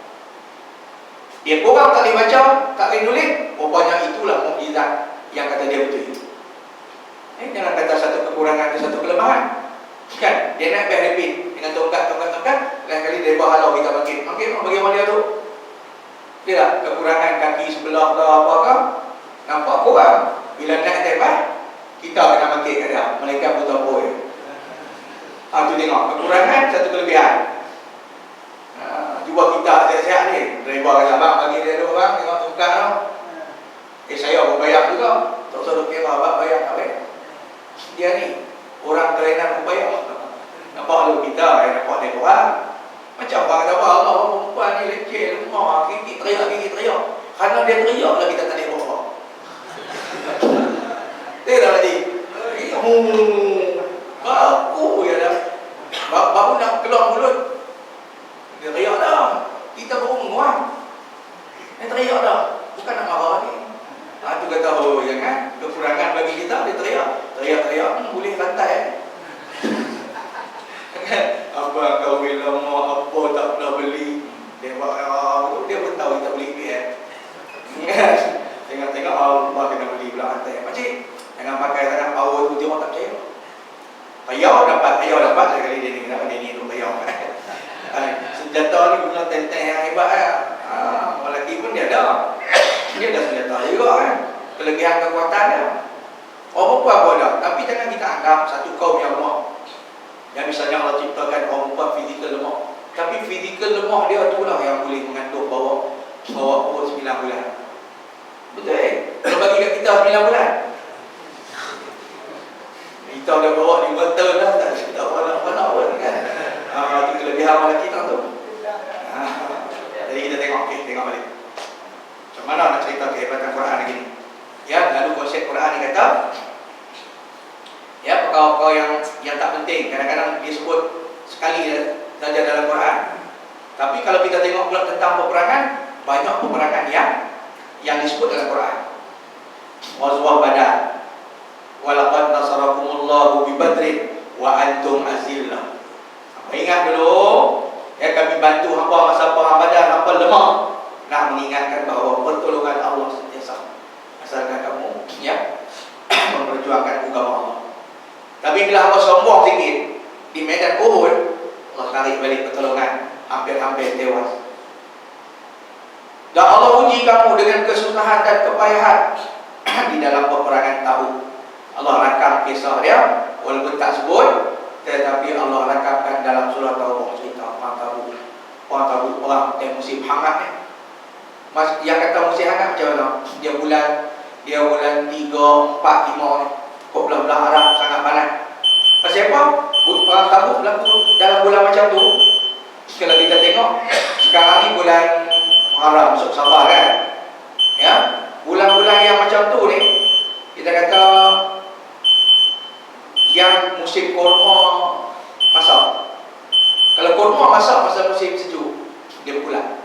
Dia kurang tak boleh baca, tak boleh nulis, rupanya itulah mukjizat yang kata dia betul. Jangan kata satu kekurangan itu satu kelemahan. Kan? Dia naik berlebih dengan tongkat. Lain kali dia halau kita bangkit. Bagaimana dia tu? Dia tak? Kekurangan kaki sebelah ke apa ke? Nampak kurang. Bila naik terbang, kita kena bangkit kat dia. Mereka buta boy. Tu tengok. Kekurangan satu kelebihan. Cuba kita sihat-sihat ni. Driver kata bang bagi dia dulu bang. Tengok tongkat tu. Saya pun bayar juga. Tak usah duk kira abang bayar tak baik. Dia ni orang kelainan pun bayar. Nampak lu kita nampak dia orang. Macam orang kata Allah perempuan ni leceh lemah, gigit teriak. Kerana dia teriak lah kita tak boleh bawa. Dia dah tadi. Baku ya dah. Baru nak keluar mulut. Dia teriak dah. Kita baru menguat. Tak teriak dah. Bukan nak marah ni. Tu kata, oh ya kan, kekurangan bagi kita, dia teriak. Teriak-teriak, boleh rantai. Apa kau bilang mau apa tak pernah beli. Dia pun tahu kita beli PM. Tengok-tengok Allah kena beli pula rantai. Makcik, jangan pakai tangan power tu, dia orang tak percaya. Payau dapat sekali dia ni. Kenapa dia ni tu payau? Senjata ni guna tenteng yang hebat kan. Lelaki pun dia ada. Dia ada senjata juga kan. Kelebihan kekuatan dia. Orang perempuan pun ada. Tapi jangan kita anggap satu kaum yang lemah. Yang misalnya Allah ciptakan orang perempuan fizikal lemah. Tapi fizikal lemah dia tu lah yang boleh mengandung bawa perut 9 bulan. Betul Kalau bagi kat kita 9 bulan. Kita dah bawa 5 tahun dah, tak mana-mana pun kan. Itu kelebihan lelaki tu. Jadi kita tengok, tengok balik. Macam mana nak cerita kehebatan Quran lagi ni? Ya, lalu konsep Quran ni kata, ya, perkara-perkara yang tak penting kadang-kadang disebut sekali saja dalam Quran. Tapi kalau kita tengok pula tentang peperangan, banyak peperangan yang disebut dalam Quran. Ghazwah Badar. Walaqad nasarakumullahu bi Badrin wa antum azillah. Ingat dulu, ya, kami bantu hangpa masa perang Badar, hangpa lemah. Nak mengingatkan bahawa pertolongan Allah sentiasa. Asalkan kamu memperjuangkan agama Allah. Tapi bila hangpa sombong sikit di medan Uhud, Allah tarik balik pertolongan, hampir-hampir tewas. Dan Allah uji kamu dengan kesusahan dan kepayahan di dalam peperangan Tabuk. Allah rakam kisah dia, walaupun tak sebut, tetapi Allah rakamkan dalam surah Taubah cerita perang Tabuk. Perang Tabuk perang musim hangat ni. Yang kata musim hangat macam mana? Dia bulan 3, 4, 5 ni. Kok belah-belah Arab sangat panas. Pasal apa? Perang Tabuk berlaku dalam bulan macam tu. Kalau kita tengok sekarang ni bulan Muharram, masuk Safar kan. Ya, bulan-bulan yang macam tu ni, kita kata yang musim kurma masak. Kalau kurma masak masa musim sejuk, dia berpulang.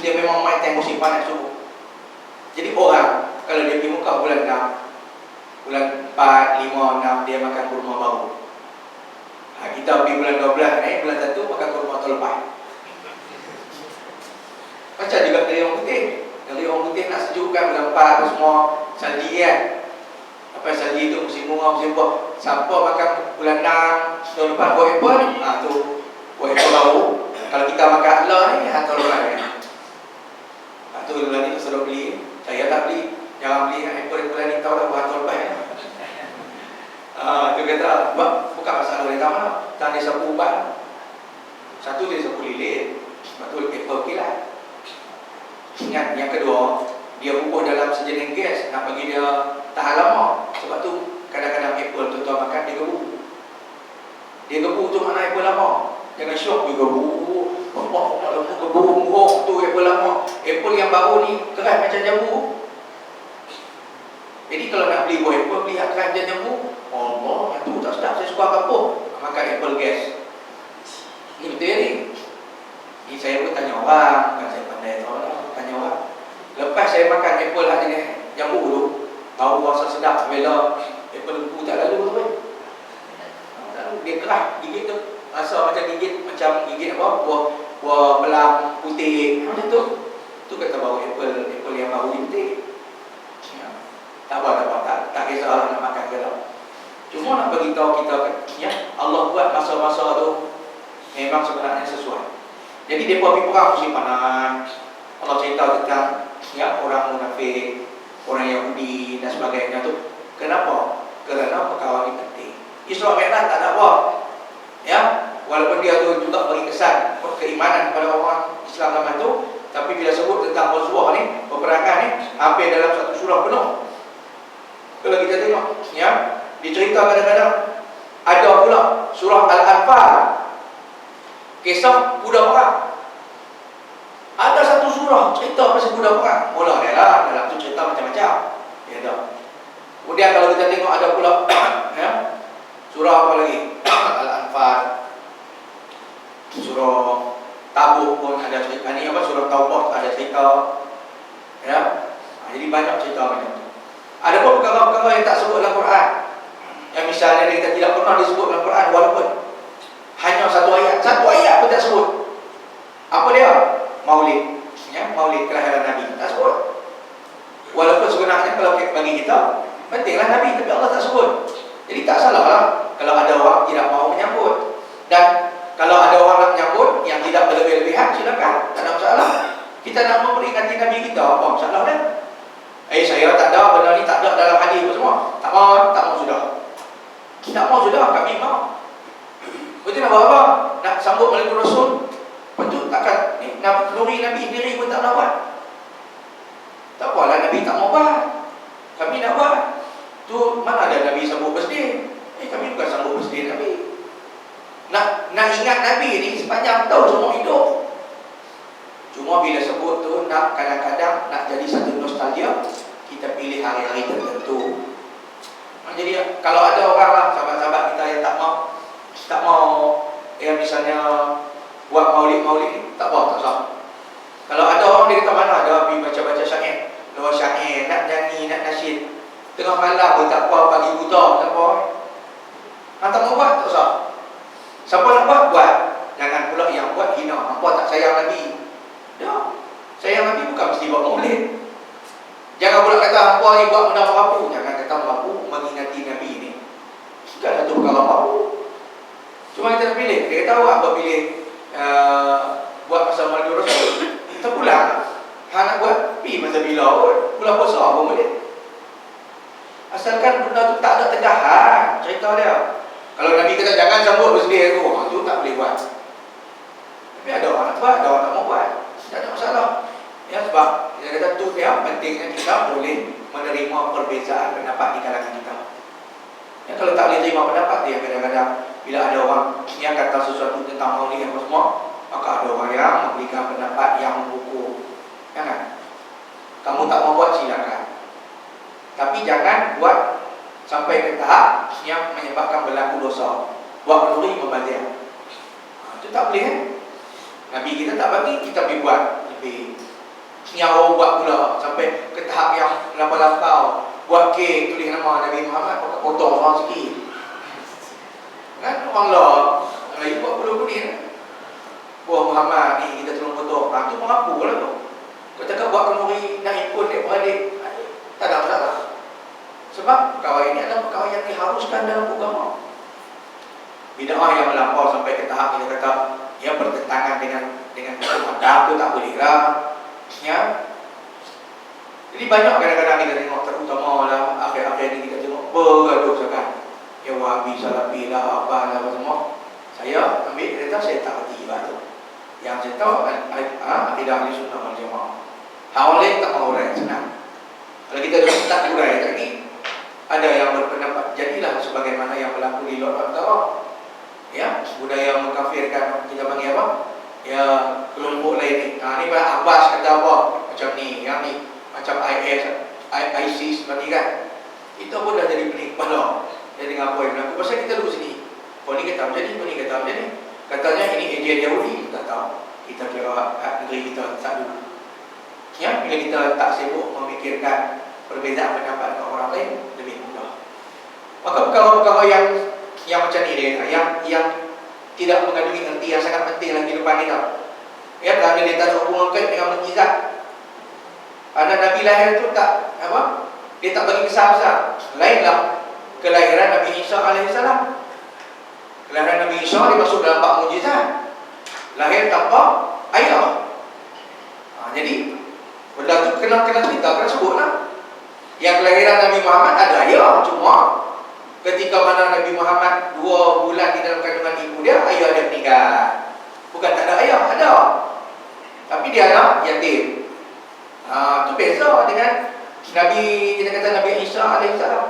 Dia memang main time musim panas tu. Jadi orang kalau dia pergi Mekah bulan 6, bulan 4, 5, 6 dia makan kurma baru. Kita pergi bulan 12 bulan 1 makan kurma tahun lepas. Macam juga dari orang putih. Dari orang putih nak sejukkan bulan 4 tu semua salji kan. Apa salji tu musim bunga, musim buah. Siapa makan bulan 6 tahun lepas buah apple, tu buah apple baru. Kalau kita makan Allah ni, tahun lepas kan. Tu bulan ni tu suruh beli. Saya tak beli. Jangan beli apple bulan ni, tahu dah buah tahun lepas kan. Tu kata, bukan masalah dia tahu mana. Tak ada sapu ubat. Satu dia sapu lilin. Sebab tu apple kilat. Ingat, yang kedua, dia bubuh dalam sejenis gas nak bagi dia tahan lama. Sebab tu kadang-kadang apple tuan-tuan makan dia gebu. Dia gebu tu mana apple lama. Jangan syok dia gebu. Gebu tu apple lama. Apple yang baru ni keras macam jambu. Jadi kalau nak beli buah apple, beli keras macam jambu. Allah, yang tu tak sedap. Saya suka apa? Makan apple gas. Ini betul ni. Ni saya pun tanya orang, bukan saya pandai tahu lah. Tanya orang. Lepas saya makan apple lah jenis jambu tu, bau rasa sedap. Bila apple lembu tak lalu tu kan. Dia keras, gigit tu rasa macam gigit apa? Buah belang putih. Macam tu. Tu kata bau apple yang baru dipetik. Tak apa, tak kisah nak makan ke tak. Cuma nak bagi tahu kita Allah buat masa-masa tu memang sebenarnya sesuai. Jadi depa pergi perang musim panas. Allah cerita tentang orang munafik, orang Yahudi dan sebagainya tu. Kenapa? Kerana perkara ini penting. Isra Mi'raj tak ada apa. Ya, walaupun dia tu juga bagi kesan keimanan kepada orang Islam zaman tu, tapi bila sebut tentang Ghazwah ni, peperangan ni, hampir dalam satu surah penuh. Kalau kita tengok, dicerita kadang-kadang ada pula surah Al-Anfal, kisah budak perang. Ada satu surah cerita pasal budak perang. Mula dia lah, dalam tu cerita macam-macam. Ya tak. Kemudian kalau kita tengok ada pula surah apa lagi? Al-Anfal, surah Tabuk pun ada cerita, ni apa, surah Taubah ada cerita, ya. Jadi banyak cerita macam tu. Ada pun perkara-perkara yang tak sebut dalam Quran, yang misalnya kita tidak pernah disebut dalam Quran, walaupun hanya satu ayat pun tak sebut. Apa dia? Maulid, ya, maulid kelahiran Nabi tak sebut. Walaupun sebenarnya kalau bagi kita pentinglah Nabi, tapi Allah tak sebut. Jadi tak salah lah kalau ada orang tidak mahu menyambut. Dan kalau ada orang nak menyambut yang tidak berlebih-lebihan, silakan, tak ada masalah. Kita nak memperingati Nabi kita, apa masalah dia? Saya tak ada, benda ni tak ada dalam hadis apa semua. Tak mau sudah. Tak mau sudah, kami mau. Betul nak buat apa? Nak sambut Maulid Rasul, betul takkan nak nuri Nabi sendiri pun tak nak buat. Tak apalah Nabi tak mau buat, kami nak buat. Tu mana ada Nabi sambut birthday? Kami bukan sambut birthday Nabi. Nak ingat Nabi ni sepanjang tahun semua hidup. Cuma bila sebut tu nak kadang-kadang nak jadi satu nostalgia, kita pilih hari-hari tertentu. Jadi kalau ada orang lah, sahabat-sahabat kita yang tak mau yang misalnya buat maulid, tak apa, tak sah. Kalau ada orang dia kata mana ada pergi baca-baca syair, luar syair, nak nyanyi, nak nasyid, tengah malam pun tak apa, pagi buta tak apa. Tak mau buat, tak sah. Siapa nak buat? Jangan pula yang buat hina, hampa tak sayang Nabi. Ya, sayang Nabi bukan mesti buat maulid. Jangan pula kata hampa ni buat benda merapu. Jangan kata merapu mengingati Nabi ni. Sudah tu perkara merapu. Cuma kita nak pilih. Dia kata awak buat pilih buat pasal Maulid Rasul, terpulang. Nak buat pergi masa bila pun, bulan puasa pun boleh. Asalkan benda tu tak ada tegahan cerita dia. Kalau Nabi kata jangan sambut birthday tu, tu tak boleh buat. Tapi ada orang nak buat, ada orang tak mau buat, tak ada masalah. Ya, sebab dia kata tu dia pentingnya kita boleh menerima perbezaan pendapat di kalangan kita. Ya, kalau tak boleh terima pendapat dia, kadang-kadang bila ada orang yang kata sesuatu tentang maulid apa semua, maka ada orang yang memberikan pendapat yang menghukum. Jangan. Kamu tak mau buat, silakan. Tapi jangan buat sampai ke tahap yang menyebabkan berlaku dosa. Buat kenduri membazir. Itu tak boleh kan? Nabi kita tak bagi, kita pergi buat lebih. Yang orang buat pula sampai ke tahap yang lampau-lampau. Buat kek tulis nama Nabi Muhammad, potong orang sikit. Kan orang lah Melayu buat puluh-puluh buah Muhammad ni kita tolong potong. Itu mengaku lah tu. Kau cakap buat kenduri nak ikut dia beradik, tak ada masalah. Sebab perkara ini adalah perkara yang diharuskan dalam agama. Bid'ah yang melampau sampai ke tahap kita kata ia bertentangan dengan hukum adab, tu tak boleh lah. Ya. Jadi banyak kadang-kadang kita tengok, terutama lah akhir-akhir ni kita tengok bergaduh sangat. Ya Wahabi, Salafi lah, apa lah, apa semua. Saya ambil kereta, saya tak reti lah tu. Yang saya tahu akidah ahli sunnah wal jamaah. Hal lain tak mahu urai, senang. Kalau kita tak urai lagi, ada yang berpendapat jadilah sebagaimana yang berlaku di luar antara. Ya, budaya mengkafirkan, kita panggil apa? Ya, kelompok lain ni. Ni Pak Abbas kata apa? Macam ni, yang ni macam ISIS seperti kan. Itu pun dah jadi pening kepala. Jadi ngapa yang berlaku? Pasal kita duduk sini. Kau ni kata macam ni, kau ni kata macam ni. Katanya ini ejen Yahudi, kita tak tahu. Kita kira negeri kita tak dulu. Ya, bila kita tak sibuk memikirkan perbezaan pendapat dengan orang lain, lebih mudah. Maka perkara-perkara yang macam ni dia, yang tidak mengandungi erti yang sangat penting dalam kehidupan kita. Ya, kerana dia tak ada hubungan kait dengan mukjizat. Karena Nabi lahir tu tak apa? Dia tak bagi kesan besar. Lainlah kelahiran Nabi Isa alaihissalam. Kelahiran Nabi Isa dia masuk dalam bab mukjizat. Lahir tanpa ayah. Jadi benda tu kena cerita, kena sebutlah. Yang kelahiran Nabi Muhammad ada ayah, cuma ketika mana Nabi Muhammad 2 bulan di dalam kandungan ibu dia, ayah dia meninggal. Bukan tak ada ayah, ada. Tapi dia anak yatim. Itu beza dengan Nabi, kita kata Nabi Isa alaihissalam.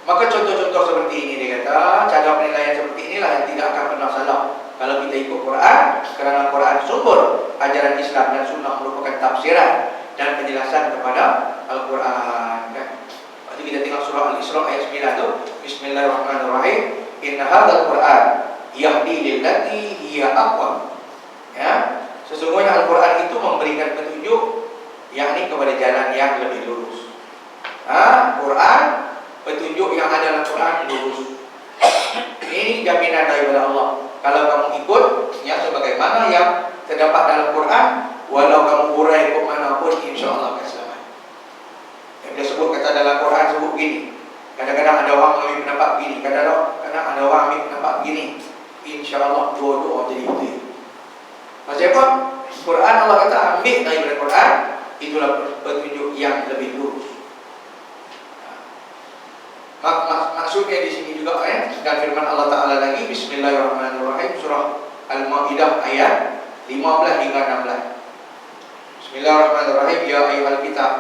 Maka contoh-contoh seperti ini dia kata, cara penilaian seperti inilah yang tidak akan pernah salah kalau kita ikut Quran, kerana Quran sumber ajaran Islam dan Sunnah merupakan tafsiran dan penjelasan kepada Al-Quran. Kan? Waktu kita tengok surah Al-Isra ayat 9 tu, Bismillahirrahmanirrahim. Inna hadzal Quran yahdi lillati hiya aqwam Ya, sesungguhnya Al-Quran itu memberikan petunjuk, yakni kepada jalan yang lebih lurus. Quran, petunjuk yang ada dalam Quran lurus. Ini jaminan daripada Allah. Kalau kamu ikut, ya sebagaimana yang terdapat dalam Quran, walau kamu urai ke manapun, insya Allah akan selamat. Yang dia sebut kata dalam Quran sebut gini. Kadang-kadang ada orang ambil pendapat gini, kadang-kadang ada orang ambil pendapat gini. Insya Allah dua-dua jadi betul. Maksudnya apa? Quran Allah kata ambil daripada Quran, itulah petunjuk yang lebih lurus. Maksudnya di sini juga dan firman Allah Ta'ala lagi, Bismillahirrahmanirrahim, surah Al-Ma'idah ayat 15 hingga 16. Bismillahirrahmanirrahim. Ya ayyuhal kitab,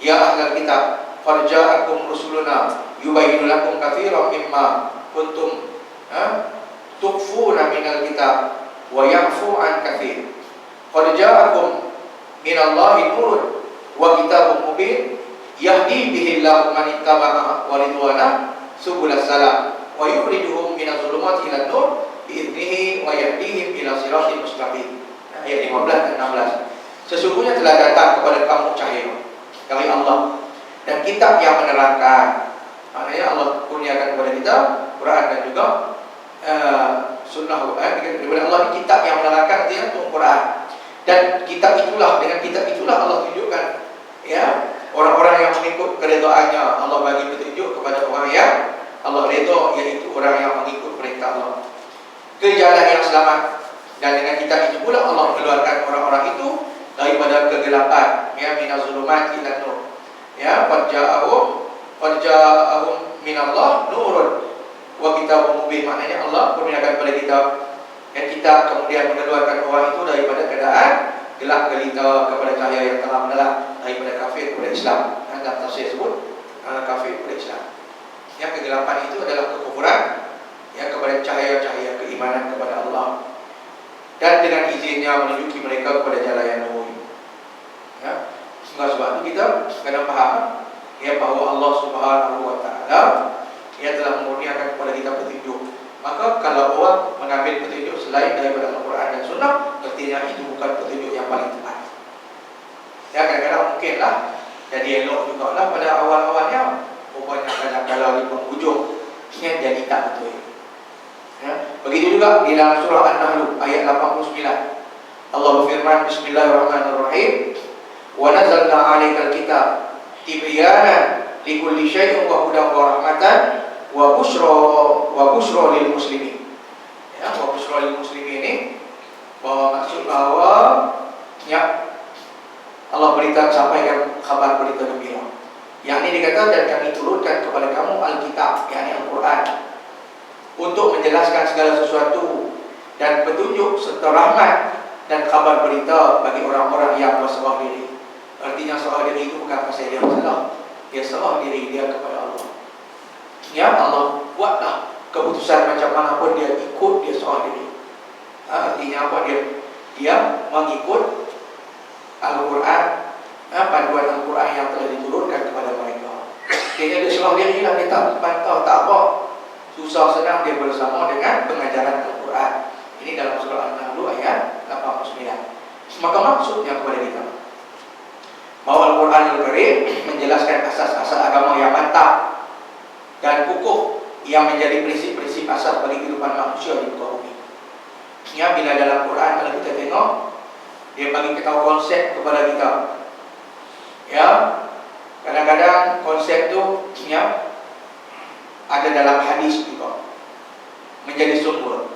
ya ahlal kitab, qad ja'akum rusuluna yubayyinu lakum katsiran mimma kuntum tukfuna minal kitab wa ya'fu an katsir. Qad ja'akum minallahi nurun wa kitabun mubin yahdi bihi Allahu man ittaba'a ridwana subulas salam wa yukhrijuhum minadh dhulumati ilan nur bi'idnihi wa yahdihim ila siratal mustaqim. Ayat 15 dan 16. Sesungguhnya telah datang kepada kamu cahaya dari Allah dan kitab yang menerangkan. Maknanya Allah kurniakan kepada kita Quran dan juga sunnah daripada Allah, kitab yang menerangkan artinya Quran. Dan kitab itulah, dengan kitab itulah Allah tunjukkan ya orang-orang yang mengikut keredaannya. Allah bagi petunjuk kepada orang yang Allah redha, yaitu orang yang mengikut perintah Allah ke jalan yang selamat. Dan dengan kitab itu pula Allah mengeluarkan orang-orang itu daripada kegelapan, ya, minaz-zulumati ilan nur. Ya, qad ja'ahum minallah nurun wa kitabun mubin. Maknanya Allah kurniakan kepada kita yang kita kemudian mengeluarkan orang itu daripada keadaan gelap gelita kepada cahaya yang terang benderang, daripada kafir kepada Islam. Dalam tafsir sebut kafir kepada Islam. Yang kegelapan itu adalah kekufuran, ya, kepada cahaya-cahaya keimanan kepada Allah. Dan dengan izinnya menunjuki mereka kepada jalan yang lurus. Ya, sebab itu kita kena faham ya bahawa Allah Subhanahu wa taala ia telah memurniakan kepada kita petunjuk. Maka kalau orang mengambil petunjuk selain daripada Al-Quran dan Sunnah, artinya itu bukan petunjuk yang paling tepat. Ya, kadang-kadang mungkinlah jadi elok juga lah pada awal-awalnya, rupanya kadang-kadang di penghujung jadi tak betul. Ya, begitu juga di dalam surah An-Nahl ayat 89. Allah berfirman, Bismillahirrahmanirrahim. Wa nazzalna 'alaikal kitab tibyanan likulli syai'in wa hudan wa rahmatan wa busyra lil muslimin. Ya, wa busyra lil muslimin ini maksud bahwa ya Allah beritahu sampaikan kabar berita gembira. Yang ini dikatakan, dan kami turunkan kepada kamu Alkitab, yakni Al-Quran, untuk menjelaskan segala sesuatu dan petunjuk serta rahmat dan kabar berita bagi orang-orang yang berserah diri. Artinya serah diri itu bukan pasal dia bersalah, dia serah diri dia kepada Allah. Ya, Allah buatlah keputusan macam mana pun dia ikut, dia serah diri. Artinya apa? Dia mengikut Al-Quran, panduan Al-Quran yang telah diturunkan kepada mereka. Dia serah diri lah, dia tak pantau, tak apa, susah senang dia bersama dengan pengajaran Al-Quran. Ini dalam surah An-Nahl ayat 89. Maka maksudnya kepada kita bahawa Al-Quran Al-Karim menjelaskan asas-asas agama yang mantap dan kukuh yang menjadi prinsip-prinsip asas bagi kehidupan manusia di muka bumi. Ya, bila dalam Quran kalau kita tengok, dia bagi kita konsep kepada kita. Ya, kadang-kadang konsep tu ya ada dalam hadis juga menjadi sumber.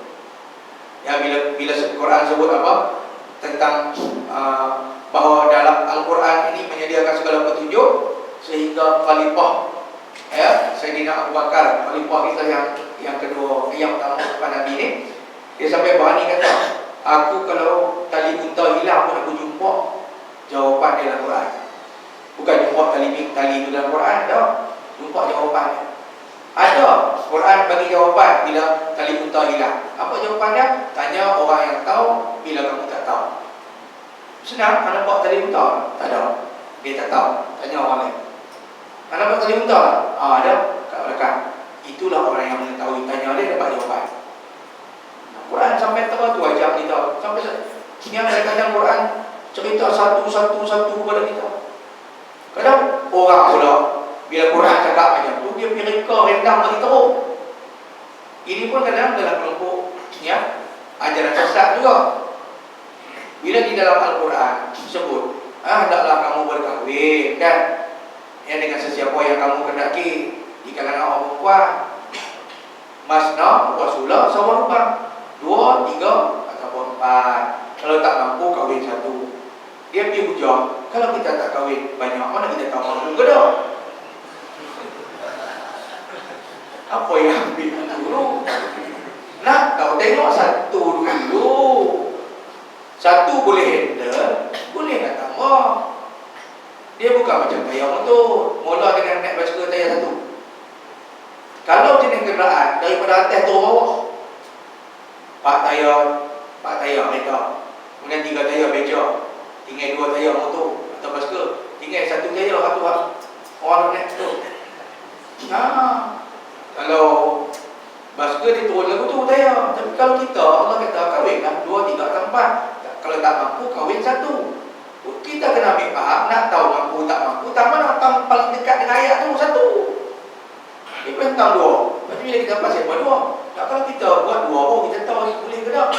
Ya, bila Quran sebut apa tentang bahawa dalam Al-Quran ini menyediakan segala petunjuk, sehingga khalifah ya Sayyidina Abu Bakar, khalifah kita yang kedua, yang pertama kepada Nabi ini, dia sampai berani kata, aku kalau tali unta hilang pun aku jumpa jawapan dia dalam Quran. Bukan jumpa tali itu dalam Quran, dah jumpa jawapannya. Ada Quran bagi jawapan bila tali unta hilang. Apa jawapannya? Tanya orang yang tahu bila kamu tak tahu. Senang, anda buat tali unta? Tak ada. Dia tak tahu. Tanya orang lain. Anda buat tali unta? Ada kat belakang. Itulah orang yang mengetahui. Tanya dia dapat jawapan. Quran sampai terus tu ajar kita. Sampai Yang kadang-kadang Quran cerita satu-satu kepada kita. Kadang orang pula bila Quran cakap macam tu, dia pergi rendang bagi teruk. Ini pun kadang dalam kelompok ya, ajaran sesat juga. Bila di dalam Al-Quran disebut, hendaklah kamu berkahwin kan, ya, dengan sesiapa yang kamu kendaki di kalangan orang perempuan. Masna wa sula sawarubah, 2, 3 ataupun 4. Kalau tak mampu kahwin 1. Dia pergi hujah, kalau kita tak kahwin banyak, mana kita tahu mampu ke tak? Apa yang ambil dulu? Nak kau tengok 1 dulu. 1 boleh handle, boleh nak tambah. Dia bukan macam tayar motor, mula dengan naik basikal tayar 1. Kalau jenis kenderaan daripada atas turun bawah, 4 tayar mereka, kemudian 3 tayar beca, tinggal 2 tayar motor atau basikal, tinggal 1 tayar satu orang naik tu. Kalau basikal dia turun lagu tu tayar. Tapi kalau kita, Allah kata kahwinlah 2, 3 atau 4. Kalau tak mampu kahwin 1. Kita kena ambil faham, nak tahu mampu tak mampu, tak mana paling dekat dengan ayat tu 1. Dia tentang 2. Lepas tu bila kita dapat siapa 2. Tak, kalau kita buat 2 pun kita tahu boleh ke tak.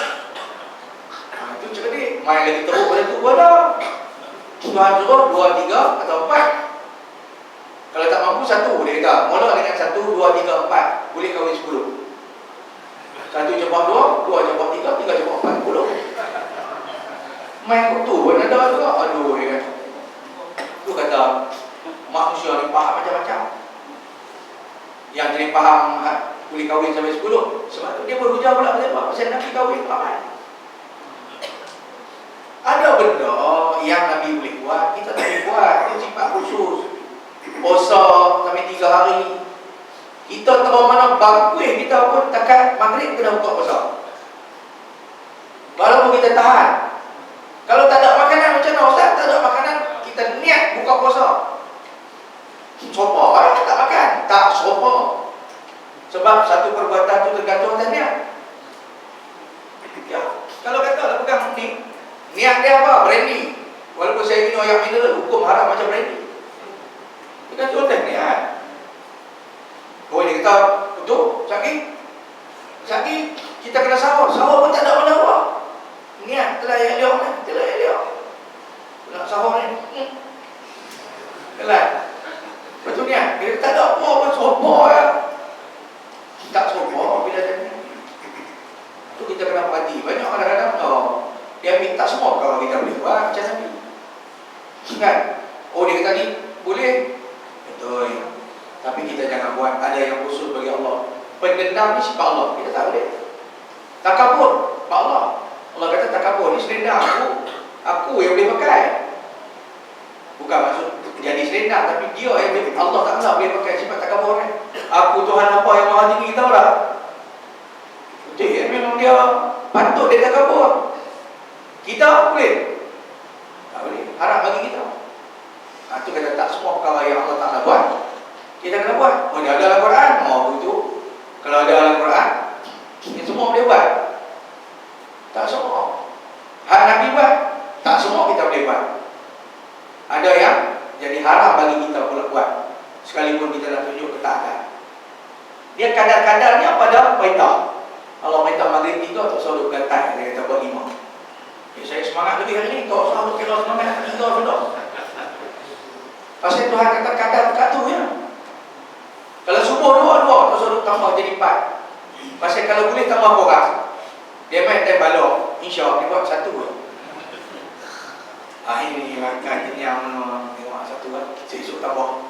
Itu cerdik. Main lagi teruk pada tu pun dah. Tuhan suruh 2, 3 atau 4. Kalau tak mampu 1 dia kata, mula dengan 1, 2, 3, 4 boleh kahwin 10. 1 jemput 2, 2 jemput 3, 3 jemput 4, 10. Main kutu pun ada juga. Aduh, dia kata. Tu kata manusia ni faham macam-macam. Yang jenis faham boleh kahwin sampai 10. Sebab tu dia berhujah pula pasal Nabi kahwin ramai. Ada benda yang Nabi boleh buat, kita tak boleh buat. Itu sifat khusus. Puasa sampai 3 hari. Kita tahu mana bagus kita pun takat maghrib kena buka puasa. Walaupun kita tahan. Kalau tak ada makanan macam mana Ustaz? Tak ada makanan, kita niat buka puasa. Sopa tak makan, tak sopa. Sebab satu perbuatan tu tergantung atas niat. Ya, kalau kata lah pegang ni, niat dia apa? Brandy. Walaupun saya minum air mineral, hukum haram macam brandy. Tergantung atas niat. Oh, dia kata, betul, sakit kita kena sahur. Sahur pun tak ada mana apa. Niat, telah yang liok ni, nak sahur ni. Kelas. Betul niat. Dia tak ada apa pun sopa ya. Tak sopa bila dia ni. Tu kita kena perhati. Banyak kadang-kadang dia minta semua kalau kita boleh buat macam Nabi. Kan? Oh, dia kata ni boleh. Betul. Tapi kita jangan buat ada yang khusus bagi Allah. Pendendam ni sifat Allah. Kita tak boleh. Takabur, sifat Allah. Allah kata takabur ni selendang aku yang boleh pakai. Bukan maksud jadi selendang, tapi dia yang boleh, Allah Ta'ala boleh pakai sifat takabur ni. Aku Tuhan apa yang maha tinggi, tahu tak? Betul ya, memang dia patut dia takabur. Kita boleh? Tak boleh, haram bagi kita. Itu kata tak semua perkara yang Allah Ta'ala buat kita kena buat. Oh, dia ada Al-Quran, begitu. Kalau ada Al-Quran, ini semua boleh buat. Tak semua. Hak Nabi buat, tak semua kita boleh buat. Ada yang jadi haram bagi kita pula buat, sekalipun kita nak tunjuk ketaatan. Dia kadar-kadarnya pada perintah. Allah perintah maghrib 3, tak selalu gatal. Dia kata buat 5. Saya semangat lebih hari ni, tak selalu kira semangat 3 sudah. Pasal Tuhan kata kadar dekat tu ya. Kalau subuh 2, tak selalu tambah jadi 4. Pasal kalau boleh tambah orang, dia main time balok, insya-Allah dia buat 1 pun. Ini rakan yang tengok 1 kan, esok tambah.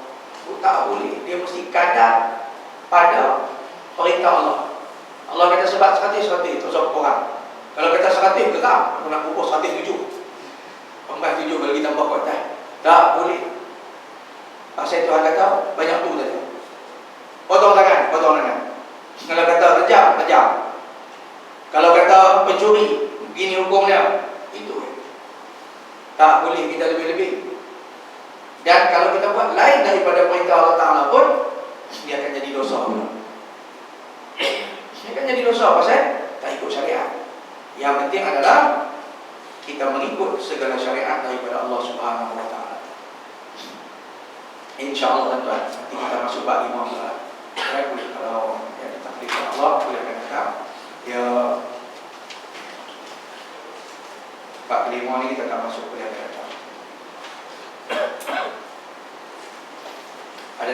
Tak boleh, dia mesti kadar pada perintah Allah. Allah kata sebab 100, tak usah kurang. Kalau kata 100, geram, aku nak pukul 107. 47 kalau kita tambah kuatan. Tak boleh. Pasal Tuhan kata, banyak tu tadi. Potong tangan. Kalau kata rejam. Kalau kata pencuri, begini hukumnya. Itu. Tak boleh kita lebih-lebih. Dan kalau kita buat lain daripada perintah Allah Ta'ala pun, dia akan jadi dosa. Dia akan jadi dosa pasal tak ikut syariat. Yang penting adalah kita mengikut segala syariat daripada Allah Subhanahu Wa Taala. InsyaAllah tuan-tuan, nanti kita masuk bab 15. Kalau yang ditakdirkan Allah, boleh akan datang. Ya, bab 5 ni kita akan masuk boleh akan datang. Ada